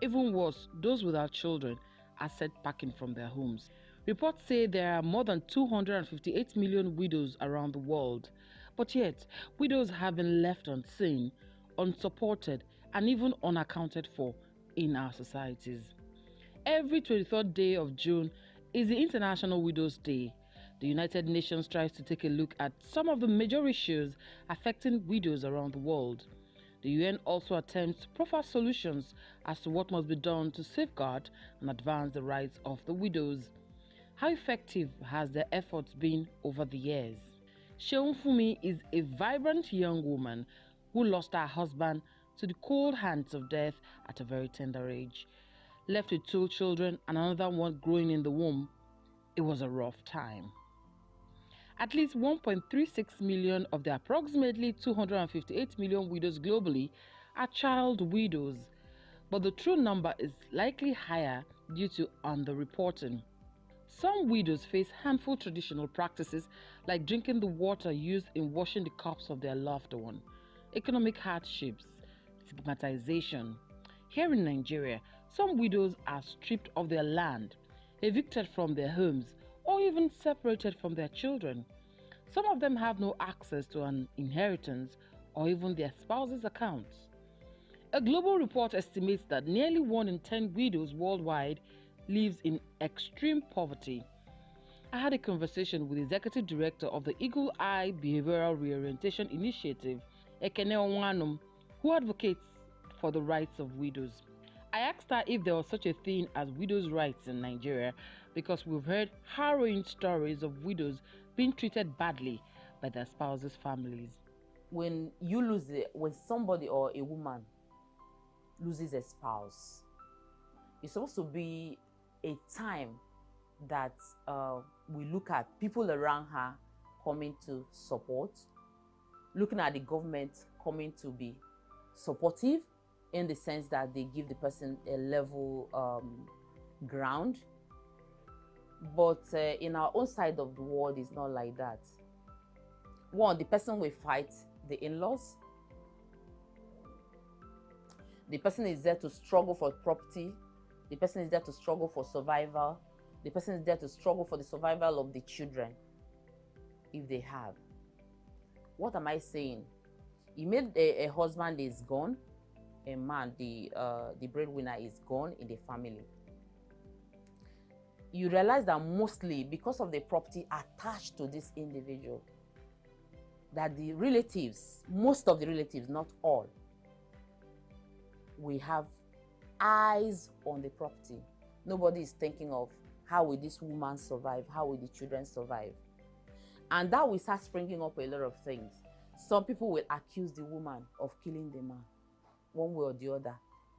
Even worse, those without children are set packing from their homes. Reports say there are more than 258 million widows around the world, but yet widows have been left unseen, unsupported, and even unaccounted for in our societies. Every 23rd day of June is the International Widows' Day. The United Nations tries to take a look at some of the major issues affecting widows around the world. The UN also attempts to proffer solutions as to what must be done to safeguard and advance the rights of the widows. How effective has their efforts been over the years? Sheun Fumi is a vibrant young woman who lost her husband to the cold hands of death at a very tender age. Left with 2 children and another one growing in the womb, it was a rough time. At least 1.36 million of the approximately 258 million widows globally are child widows, but the true number is likely higher due to underreporting. Some widows face harmful traditional practices like drinking the water used in washing the cups of their loved one, economic hardships, stigmatization. Here in Nigeria, some widows are stripped of their land, evicted from their homes, or even separated from their children. Some of them have no access to an inheritance or even their spouse's accounts. A global report estimates that nearly 1 in 10 widows worldwide lives in extreme poverty. I had a conversation with the Executive Director of the Eagle Eye Behavioural Reorientation Initiative, Ekene Onwuanum, who advocates for the rights of widows. I asked her if there was such a thing as widows' rights in Nigeria, because we've heard harrowing stories of widows being treated badly by their spouses' families. When somebody or a woman loses a spouse, it's supposed to be a time that we look at people around her coming to support, looking at the government coming to be supportive in the sense that they give the person a level ground. But in our own side of the world, it's not like that. One, the person will fight the in-laws. The person is there to struggle for property. The person is there to struggle for survival. The person is there to struggle for the survival of the children, if they have. What am I saying? You made a husband is gone, a man, the breadwinner is gone in the family. You realize that mostly because of the property attached to this individual, that the relatives, most of the relatives, not all, we have eyes on the property. Nobody is thinking of how will this woman survive, how will the children survive. And that will start springing up a lot of things. Some people will accuse the woman of killing the man, one way or the other,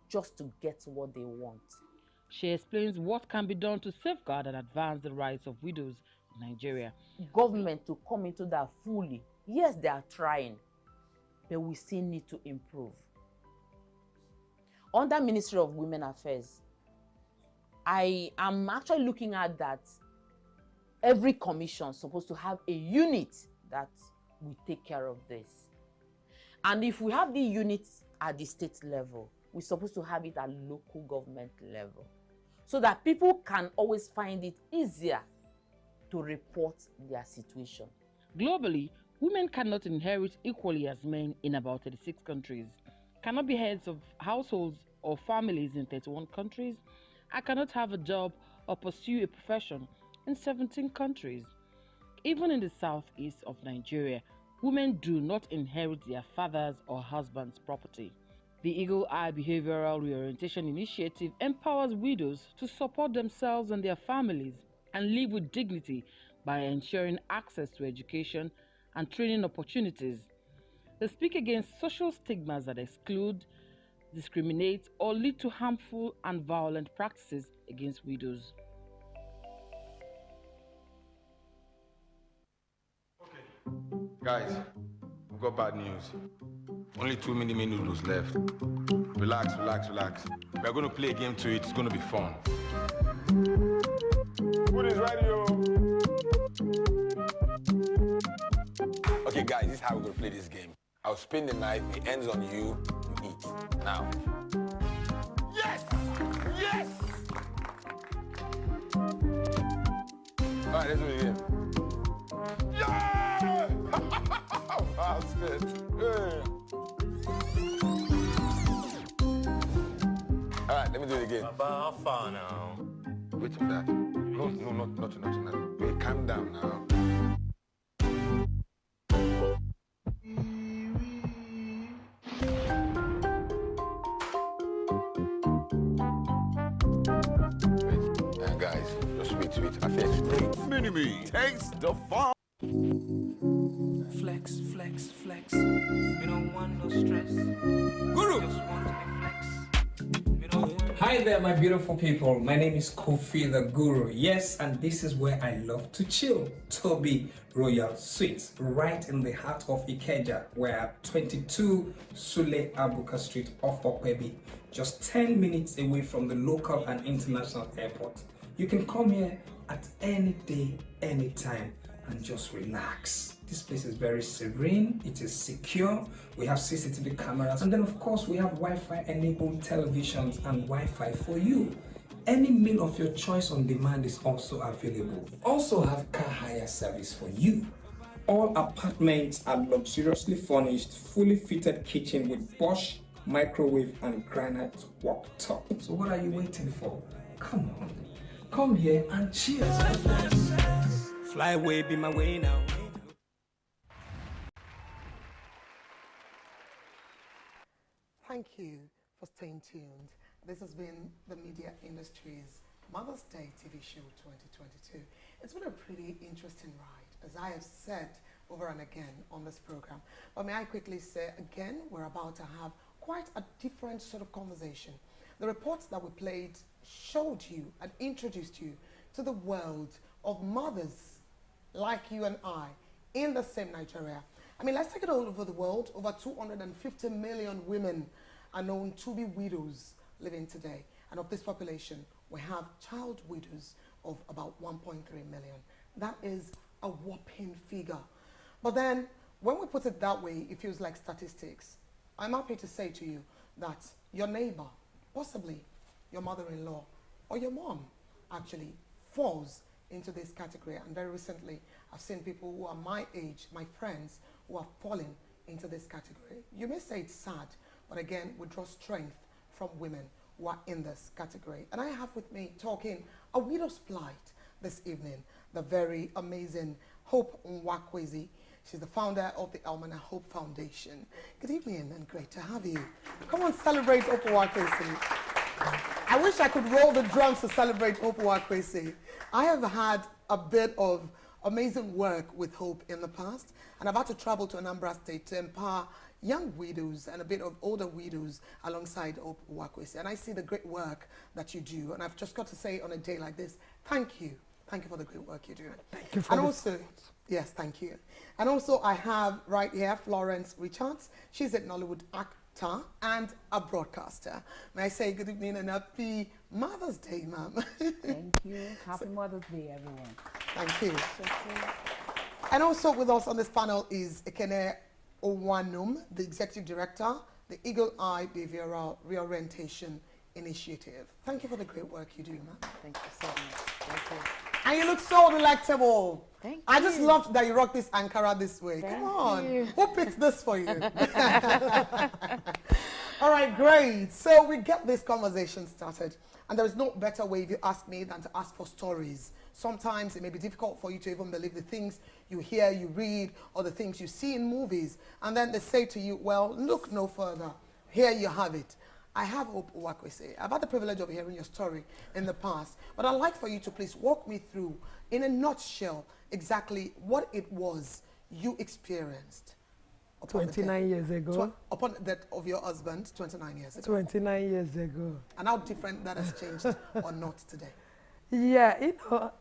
just to get what they want. She explains what can be done to safeguard and advance the rights of widows in Nigeria. Government to come into that fully. Yes, they are trying, but we still need to improve. Under Ministry of Women Affairs, I am actually looking at that every commission is supposed to have a unit that will take care of this. And if we have the units at the state level, we're supposed to have it at local government level, so that people can always find it easier to report their situation. Globally, women cannot inherit equally as men in about 36 countries, cannot be heads of households or families in 31 countries, and cannot have a job or pursue a profession in 17 countries. Even in the southeast of Nigeria, women do not inherit their father's or husband's property. The Eagle Eye Behavioural Reorientation Initiative empowers widows to support themselves and their families and live with dignity by ensuring access to education and training opportunities. They speak against social stigmas that exclude, discriminate, or lead to harmful and violent practices against widows. Guys, we've got bad news. Only 2 mini noodles left. Relax, relax, relax. We're going to play a game to it. It's going to be fun. Food is ready, yo. Okay, guys, this is how we're going to play this game. I'll spin the knife. It ends on you. You eat. Now. Yes! Yes! All right, let's do it again. Yeah! Bastard. Yeah. All right, let me do it again. About far now. Wait for that. No, not tonight. Wait, calm down now. Wait, guys, just wait. I feel straight. Mini-me takes the fun. Flex, flex, flex. We don't want no stress. Guru! Just want to be flex. We don't want. Hi there, my beautiful people. My name is Kofi the Guru. Yes, and this is where I love to chill. Toby Royal Suites, right in the heart of Ikeja. We're at 22 Sule Abuka Street off Okwebi, just 10 minutes away from the local and international airport. You can come here at any day, anytime, and just relax. This place is very serene, it is secure, we have CCTV cameras, and then of course we have Wi-Fi enabled televisions and Wi-Fi for you. Any meal of your choice on demand is also available. Also have car hire service for you. All apartments are luxuriously furnished, fully fitted kitchen with Bosch microwave and granite worktop. So what are you waiting for? Come on, come here and cheers. Fly away, be my way now. Thank you for staying tuned. This has been the media industry's Mother's Day TV show 2022. It's been a pretty interesting ride, as I have said over and again on this program. But may I quickly say again, we're about to have quite a different sort of conversation. The reports that we played showed you and introduced you to the world of mothers like you and I in the same Nigeria. I mean, let's take it all over the world. Over 250 million women are known to be widows living today. And of this population, we have child widows of about 1.3 million. That is a whopping figure. But then, when we put it that way, it feels like statistics. I'm happy to say to you, that your neighbor, possibly your mother-in-law or your mom, actually falls into this category. And very recently, I've seen people who are my age, my friends, who are falling into this category. You may say it's sad, but again, we draw strength from women who are in this category. And I have with me talking a widow's plight this evening, the very amazing Hope Nwakwesi. She's the founder of the Almanah Hope Foundation. Good evening and great to have you. Come on, celebrate Hope Nwakwesi. I wish I could roll the drums to celebrate Hope Nwakwesi. I have had a bit of amazing work with Hope in the past, and I've had to travel to Anambra State to empower young widows and a bit of older widows alongside Hope Nwakwesi. And I see the great work that you do, and I've just got to say on a day like this, thank you. Thank you for the great work you do. Thank you for and also, yes, thank you. And also I have right here Florence Richards. She's a Nollywood actor and a broadcaster. May I say good evening and happy Mother's Day, ma'am. Thank you. Happy Mother's Day, everyone. Thank you. And also with us on this panel is Ekene Onwuanum, the Executive Director, the Eagle Eye Behavioural Reorientation Initiative. Thank you for the great work you do, ma'am. Thank you so much. Thank you. And you look so delectable. Thank I you. just loved that you rock this Ankara this way. Thank Come on. you. Who picked this for you? All right, great. So we get this conversation started. And there is no better way, if you ask me, than to ask for stories. Sometimes it may be difficult for you to even believe the things you hear, you read, or the things you see in movies. And then they say to you, well, look no further. Here you have it. I have Hope Nwakwesi. I've had the privilege of hearing your story in the past, but I'd like for you to please walk me through, in a nutshell, exactly what it was you experienced. 29 years ago. Upon the death of your husband, 29 years ago. 29 years ago. And how different that has changed or not today. Yeah,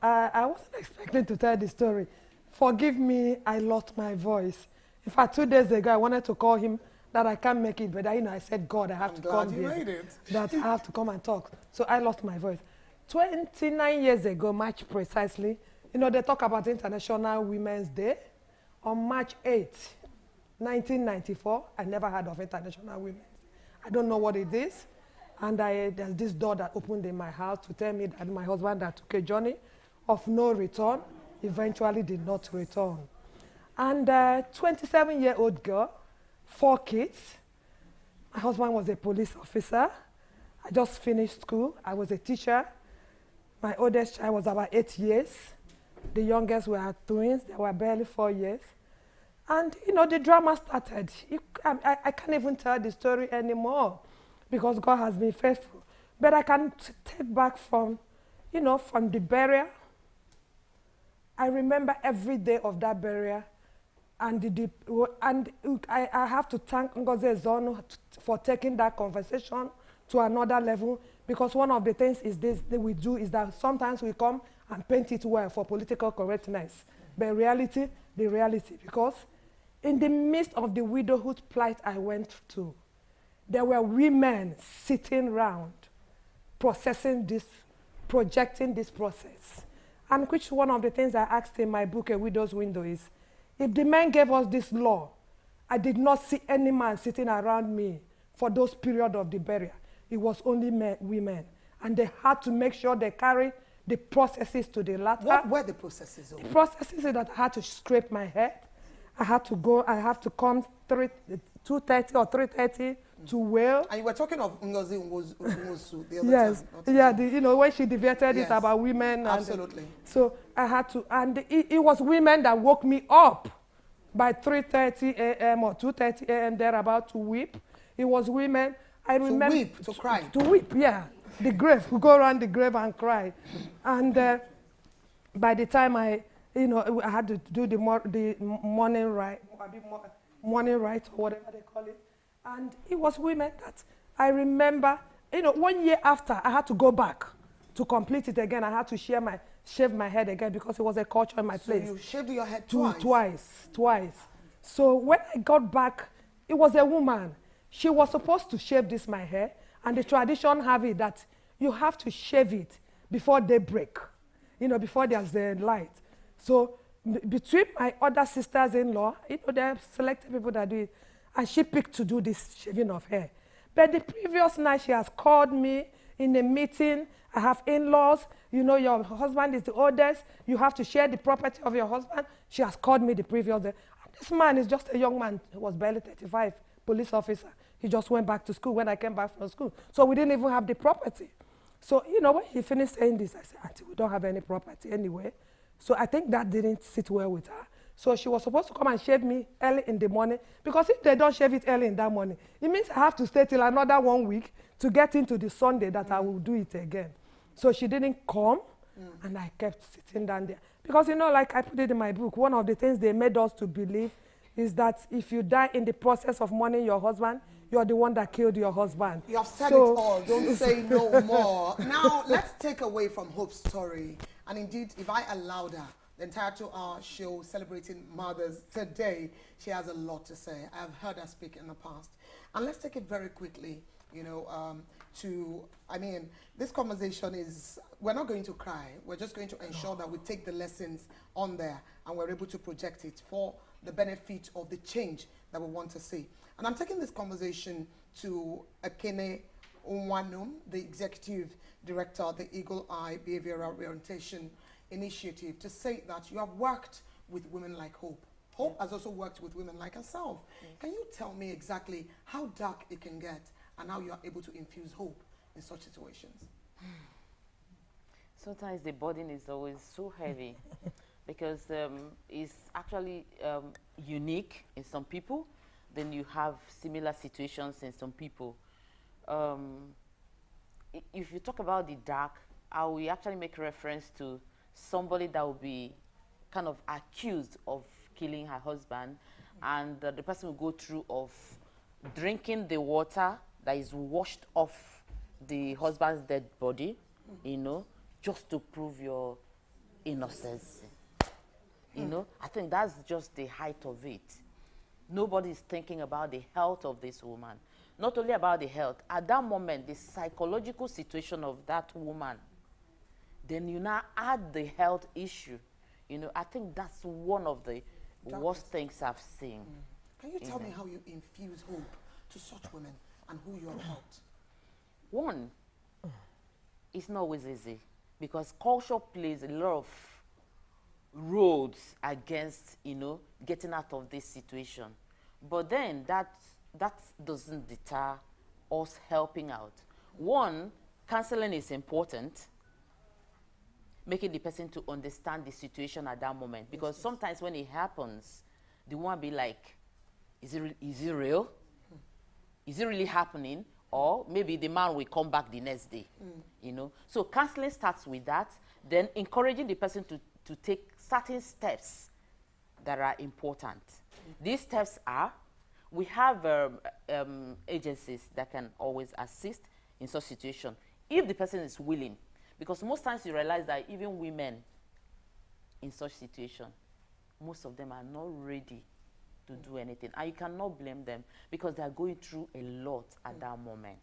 I wasn't expecting to tell the story. Forgive me, I lost my voice. In fact, 2 days ago, I wanted to call him that I can't make it, but I said, God, I have to come here. Made it. That I have to come and talk. So I lost my voice. 29 years ago, March precisely, they talk about International Women's Day. On March 8th, 1994, I never heard of International Women's Day. I don't know what it is. And there's this door that opened in my house to tell me that my husband that took a journey of no return eventually did not return. And 27-year-old girl, 4 kids. My husband was a police officer. I just finished school. I was a teacher. My oldest child was about 8 years. The youngest were twins. They were barely 4 years. And, the drama started. I can't even tell the story anymore because God has been faithful. But I can take back from the burial. I remember every day of that burial. And I have to thank Ngozi Ezeonu for taking that conversation to another level, because one of the things is this that we do is that sometimes we come and paint it well for political correctness. But the reality, because in the midst of the widowhood plight I went to, there were women sitting around processing this, projecting this process. And which one of the things I asked in my book, A Widow's Window, is, if the men gave us this law, I did not see any man sitting around me for those periods of the burial. It was only women. And they had to make sure they carry the processes to the latter. What were the processes? The processes is that I had to scrape my head. I had to come 2:30 or 3:30 to wail. And you were talking of Ngozi Nwosu the other yes. time. Yeah, when she deviated, it's about women. Absolutely. So I had to, and it was women that woke me up by 3:30 a.m. or 2:30 a.m. thereabout to weep. It was women. I remember. To weep, to cry. To weep, yeah. The grave, we go around the grave and cry. And by the time I had to do the morning rite, or whatever they call it. And it was women that I remember, 1 year after, I had to go back to complete it again. I had to shave my head again because it was a culture in my place. So you shaved your head twice? Twice. So when I got back, it was a woman. She was supposed to shave my hair, and the tradition have it that you have to shave it before daybreak, before there's the light. So between my other sisters-in-law, there are selected people that do it, and she picked to do this shaving of hair. But the previous night, she has called me in a meeting. I have in-laws. You know, your husband is the oldest. You have to share the property of your husband. She has called me the previous day. And this man is just a young man. He was barely 35, police officer. He just went back to school when I came back from school. So we didn't even have the property. So, you know, when he finished saying this, I said, Auntie, we don't have any property anyway. So I think that didn't sit well with her. So she was supposed to come and shave me early in the morning, because if they don't shave it early in that morning, it means I have to stay till another 1 week to get into the Sunday that I will do it again. So she didn't come, and I kept sitting down there. Because, you know, like I put it in my book, one of the things they made us to believe is that if you die in the process of mourning your husband, you're the one that killed your husband. You have said it all. Don't say no more. Now, let's take away from Hope's story. And indeed, if I allowed her, the entire 2-hour show celebrating mothers today, she has a lot to say. I've heard her speak in the past. And let's take it very quickly, you know, this conversation is, we're not going to cry. We're just going to ensure that we take the lessons on there and we're able to project it for the benefit of the change that we want to see. And I'm taking this conversation to Ekene Onwuanum, the Executive Director of the Eagle Eye Behavioural Reorientation Initiative, to say that you have worked with women like Hope. Hope has also worked with women like herself. Can you tell me exactly how dark it can get and how you are able to infuse hope in such situations? Sometimes the burden is always so heavy because it's actually unique in some people. Then you have similar situations in some people. If you talk about the dark, I will actually make reference to somebody that will be kind of accused of killing her husband, and the person will go through of drinking the water that is washed off the husband's dead body, you know, just to prove your innocence. You know, I think that's just the height of it. Nobody is thinking about the health of this woman. Not only about the health, at that moment, the psychological situation of that woman, then you now add the health issue. You know, I think that's one of the worst things I've seen. Can you tell me how you infuse hope to such women and who you have helped? One, it's not always easy because culture plays a lot of roads against, you know, getting out of this situation. But then that doesn't deter us helping out. One, counseling is important, making the person to understand the situation at that moment. Because sometimes when it happens, they won't be like, is it real? Is it really happening? Or maybe the man will come back the next day, you know. So counseling starts with that, then encouraging the person to take certain steps that are important. These steps are, we have agencies that can always assist in such situation if the person is willing. Because most times you realize that even women in such situation, most of them are not ready to do anything. And you cannot blame them because they are going through a lot at that moment.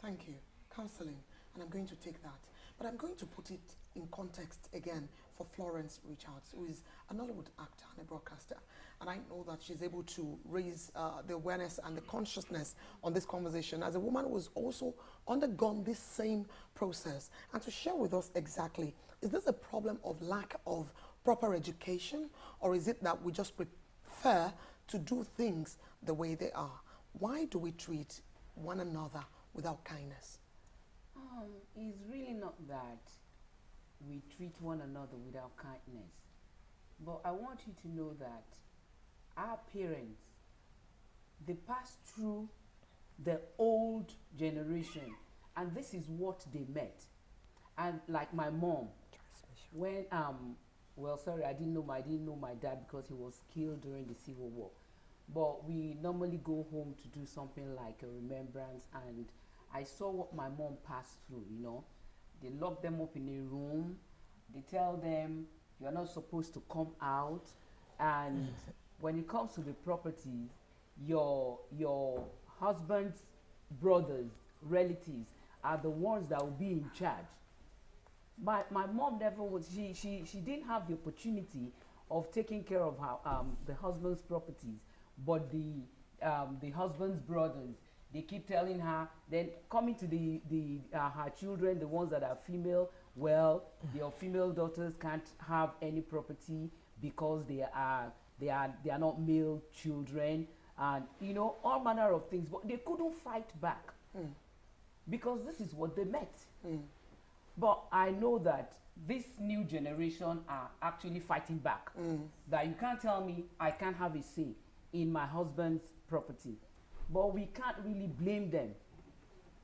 Thank you. Counseling. And I'm going to take that. But I'm going to put it in context again for Florence Richards, who is a Nollywood actor and a broadcaster. And I know that she's able to raise the awareness and the consciousness on this conversation as a woman who has also undergone this same process. And to share with us exactly, is this a problem of lack of proper education, or is it that we just prefer to do things the way they are? Why do we treat one another without kindness? It's really not that we treat one another without kindness. But I want you to know that our parents, they passed through the old generation, and this is what they met. And like my mom, when well, sorry, I didn't know my dad because he was killed during the Civil War. But we normally go home to do something like a remembrance, and I saw what my mom passed through, you know. They lock them up in a room. They tell them, you're not supposed to come out. And when it comes to the properties, your husband's brothers, relatives, are the ones that will be in charge. My mom never was, she didn't have the opportunity of taking care of her, the husband's properties, but the husband's brothers, They keep telling her, then coming to her children, the ones that are female, well, your female daughters can't have any property because they are not male children, and you know, all manner of things. But they couldn't fight back because this is what they met. But I know that this new generation are actually fighting back. That you can't tell me I can't have a say in my husband's property. But we can't really blame them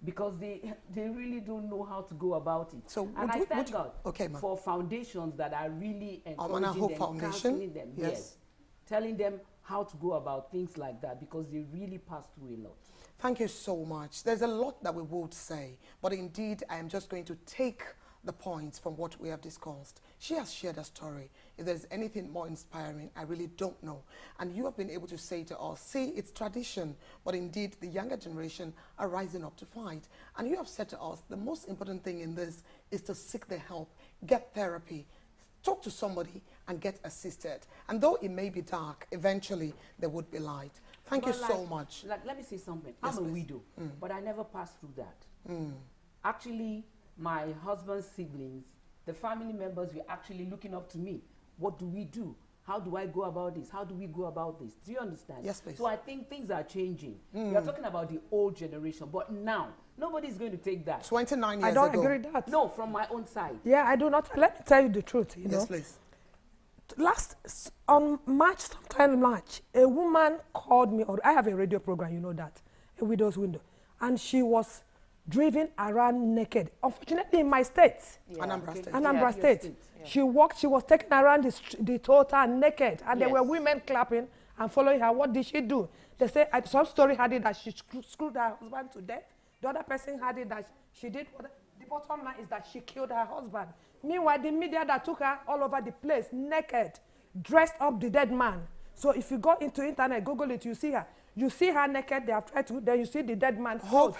because they really don't know how to go about it. So and I thank God for foundations that are really encouraging Hope them, Foundation. counseling them, yes, telling them how to go about things like that because they really pass through a lot. Thank you so much. There's a lot that we would say, but indeed I am just going to take the points from what we have discussed. She has shared a story. If there's anything more inspiring, I really don't know. And you have been able to say to us, see, it's tradition, but indeed the younger generation are rising up to fight. And you have said to us, the most important thing in this is to seek the help, get therapy, talk to somebody and get assisted. And though it may be dark, eventually there would be light. Thank you so much. Like, let me say something. Yes, I'm a please. widow, but I never passed through that. Actually, my husband's siblings, the family members were actually looking up to me. What do we do? How do I go about this? How do we go about this? Do you understand? Yes, please. So I think things are changing. We are talking about the old generation, but now, nobody's going to take that. 29 years I don't ago. agree with that. No, from my own side. Yeah, I do not. Let me tell you the truth, you know. Yes, please. On sometime in March, a woman called me, or I have a radio program, you know that, a widow's window, and she was driven around naked. Unfortunately, in my state, Anambra State, she walked, she was taken around the total naked, and there were women clapping and following her. What did she do? They say, some story had it that she screwed her husband to death. The other person had it that she did what. The bottom line is that she killed her husband. Meanwhile, the media that took her all over the place, naked, dressed up the dead man. So if you go into internet, Google it, you see her. You see her naked, they have tried to, then you see the dead man. Hope,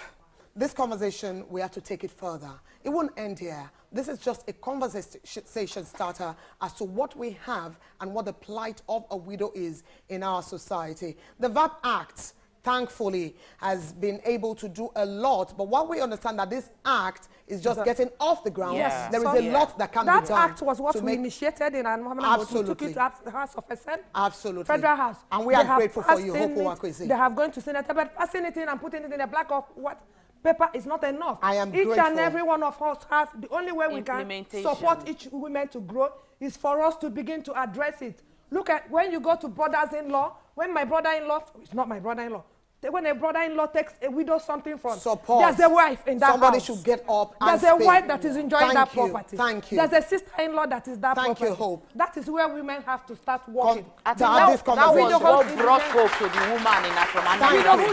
this conversation, we have to take it further. It won't end here. This is just a conversation starter as to what we have and what the plight of a widow is in our society. The VAT Act, thankfully, has been able to do a lot, but what we understand that this act is just getting off the ground. Yes. There is a lot that can be done. That act was what we initiated in Almanah. We took it to the House of Assembly. Absolutely. Federal House. And we are grateful for you, Hope Nwakwesi. They have gone to Senate, but passing it in and putting it in a black of what paper is not enough. I am Each grateful. and every one of us has, the only way we can support each woman to grow is for us to begin to address it. Look at when you go to brothers-in-law, when my brother-in-law, it's not my brother-in-law, when a brother-in-law takes a widow something from, there's a wife in that Somebody house. should get up and There's a speak. wife that is enjoying that property. Thank you. There's a sister-in-law that is that Thank property. you, Hope. That is where women have to start working. That was what brought hope to the woman in Afro-American.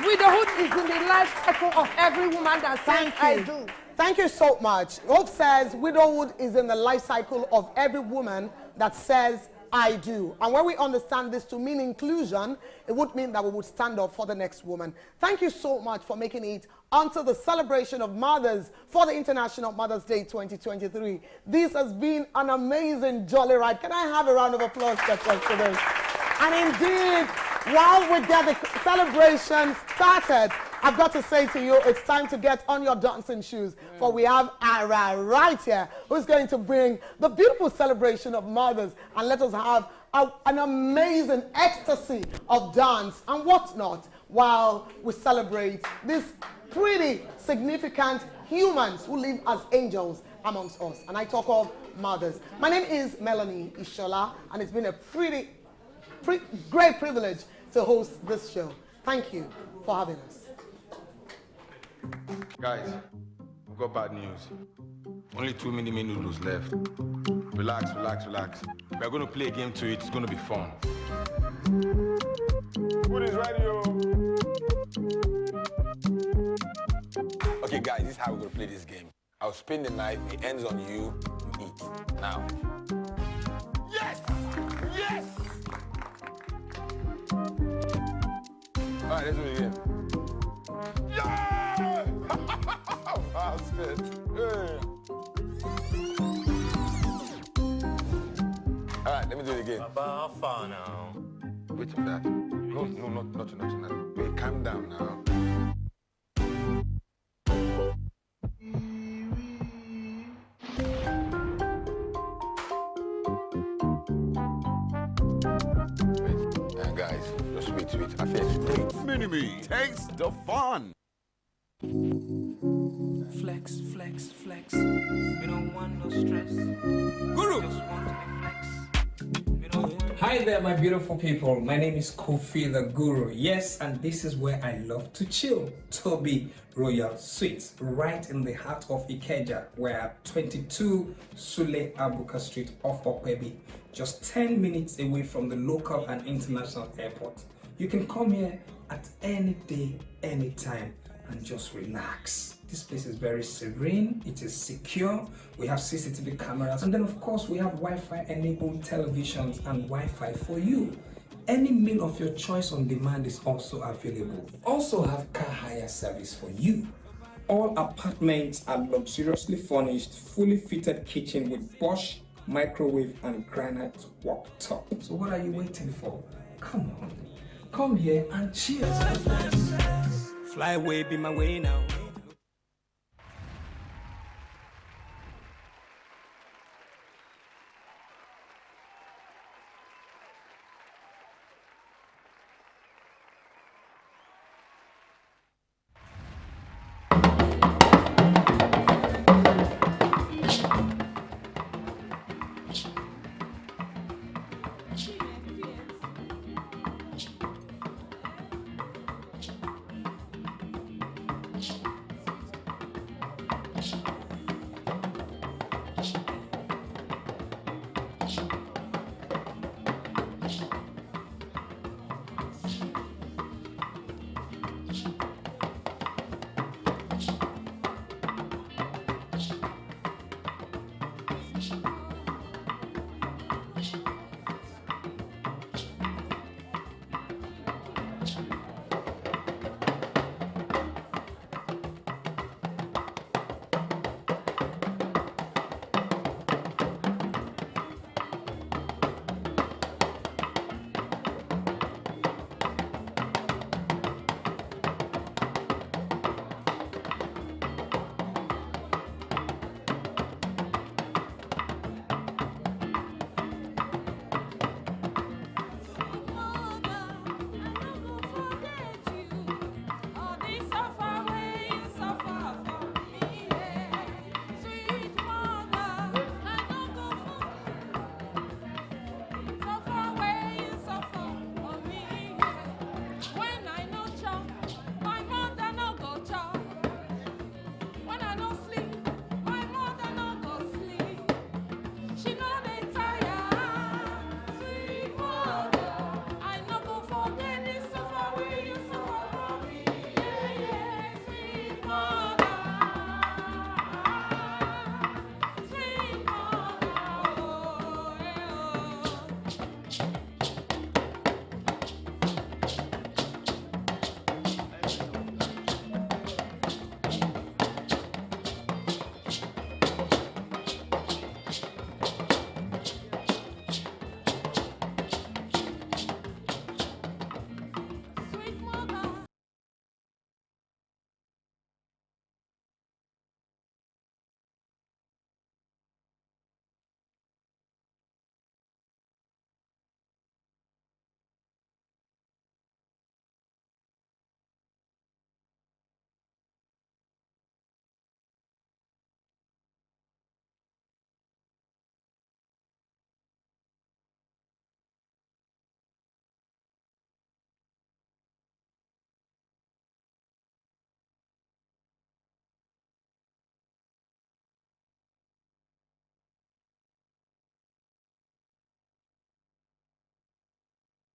Widowhood is in the life cycle of every woman that says, I do. Thank you so much. Hope says widowhood is in the life cycle of every woman that says, I do. And when we understand this to mean inclusion, it would mean that we would stand up for the next woman. Thank you so much for making it onto the celebration of mothers for the International Mother's Day 2023. This has been an amazing jolly ride. Can I have a round of applause for this? And indeed, while we get the celebration started, I've got to say to you, it's time to get on your dancing shoes. For we have Ara right here, who's going to bring the beautiful celebration of mothers and let us have an amazing ecstasy of dance and whatnot while we celebrate these pretty significant humans who live as angels amongst us. And I talk of mothers. My name is Melanie Ishola, and it's been a great privilege to host this show. Thank you for having us. Guys, we've got bad news. Only 2 mini noodles left. Relax, relax, relax. We're going to play a game to it. It's going to be fun. Food is ready, yo. Okay, guys, this is how we're going to play this game. I'll spin the knife. It ends on you. You eat. Now. Yes! Yes! All right, let's do it again. Yeah! Bastard. Hey. All right, let me do it again. How far now? Wait for that. No, not tonight. Wait, calm down now. wait. I feel straight. Mini-me takes the fun. Flex, flex, flex. We don't want no stress. Guru! Just want to be flex. We don't want Hi there, my beautiful people. My name is Kofi the Guru. Yes, and this is where I love to chill. Toby Royal Suites, right in the heart of Ikeja. We're at 22 Sule Abuka Street off Okwebi, just 10 minutes away from the local and international airport. You can come here at any day, anytime, and just relax. This place is very serene, it is secure, we have CCTV cameras, and then of course we have Wi-Fi enabled televisions and Wi-Fi for you. Any meal of your choice on demand is also available. Also have car hire service for you. All apartments are luxuriously furnished, fully fitted kitchen with Bosch microwave and granite worktop. So what are you waiting for? Come on, come here and cheers. Fly away, be my way now.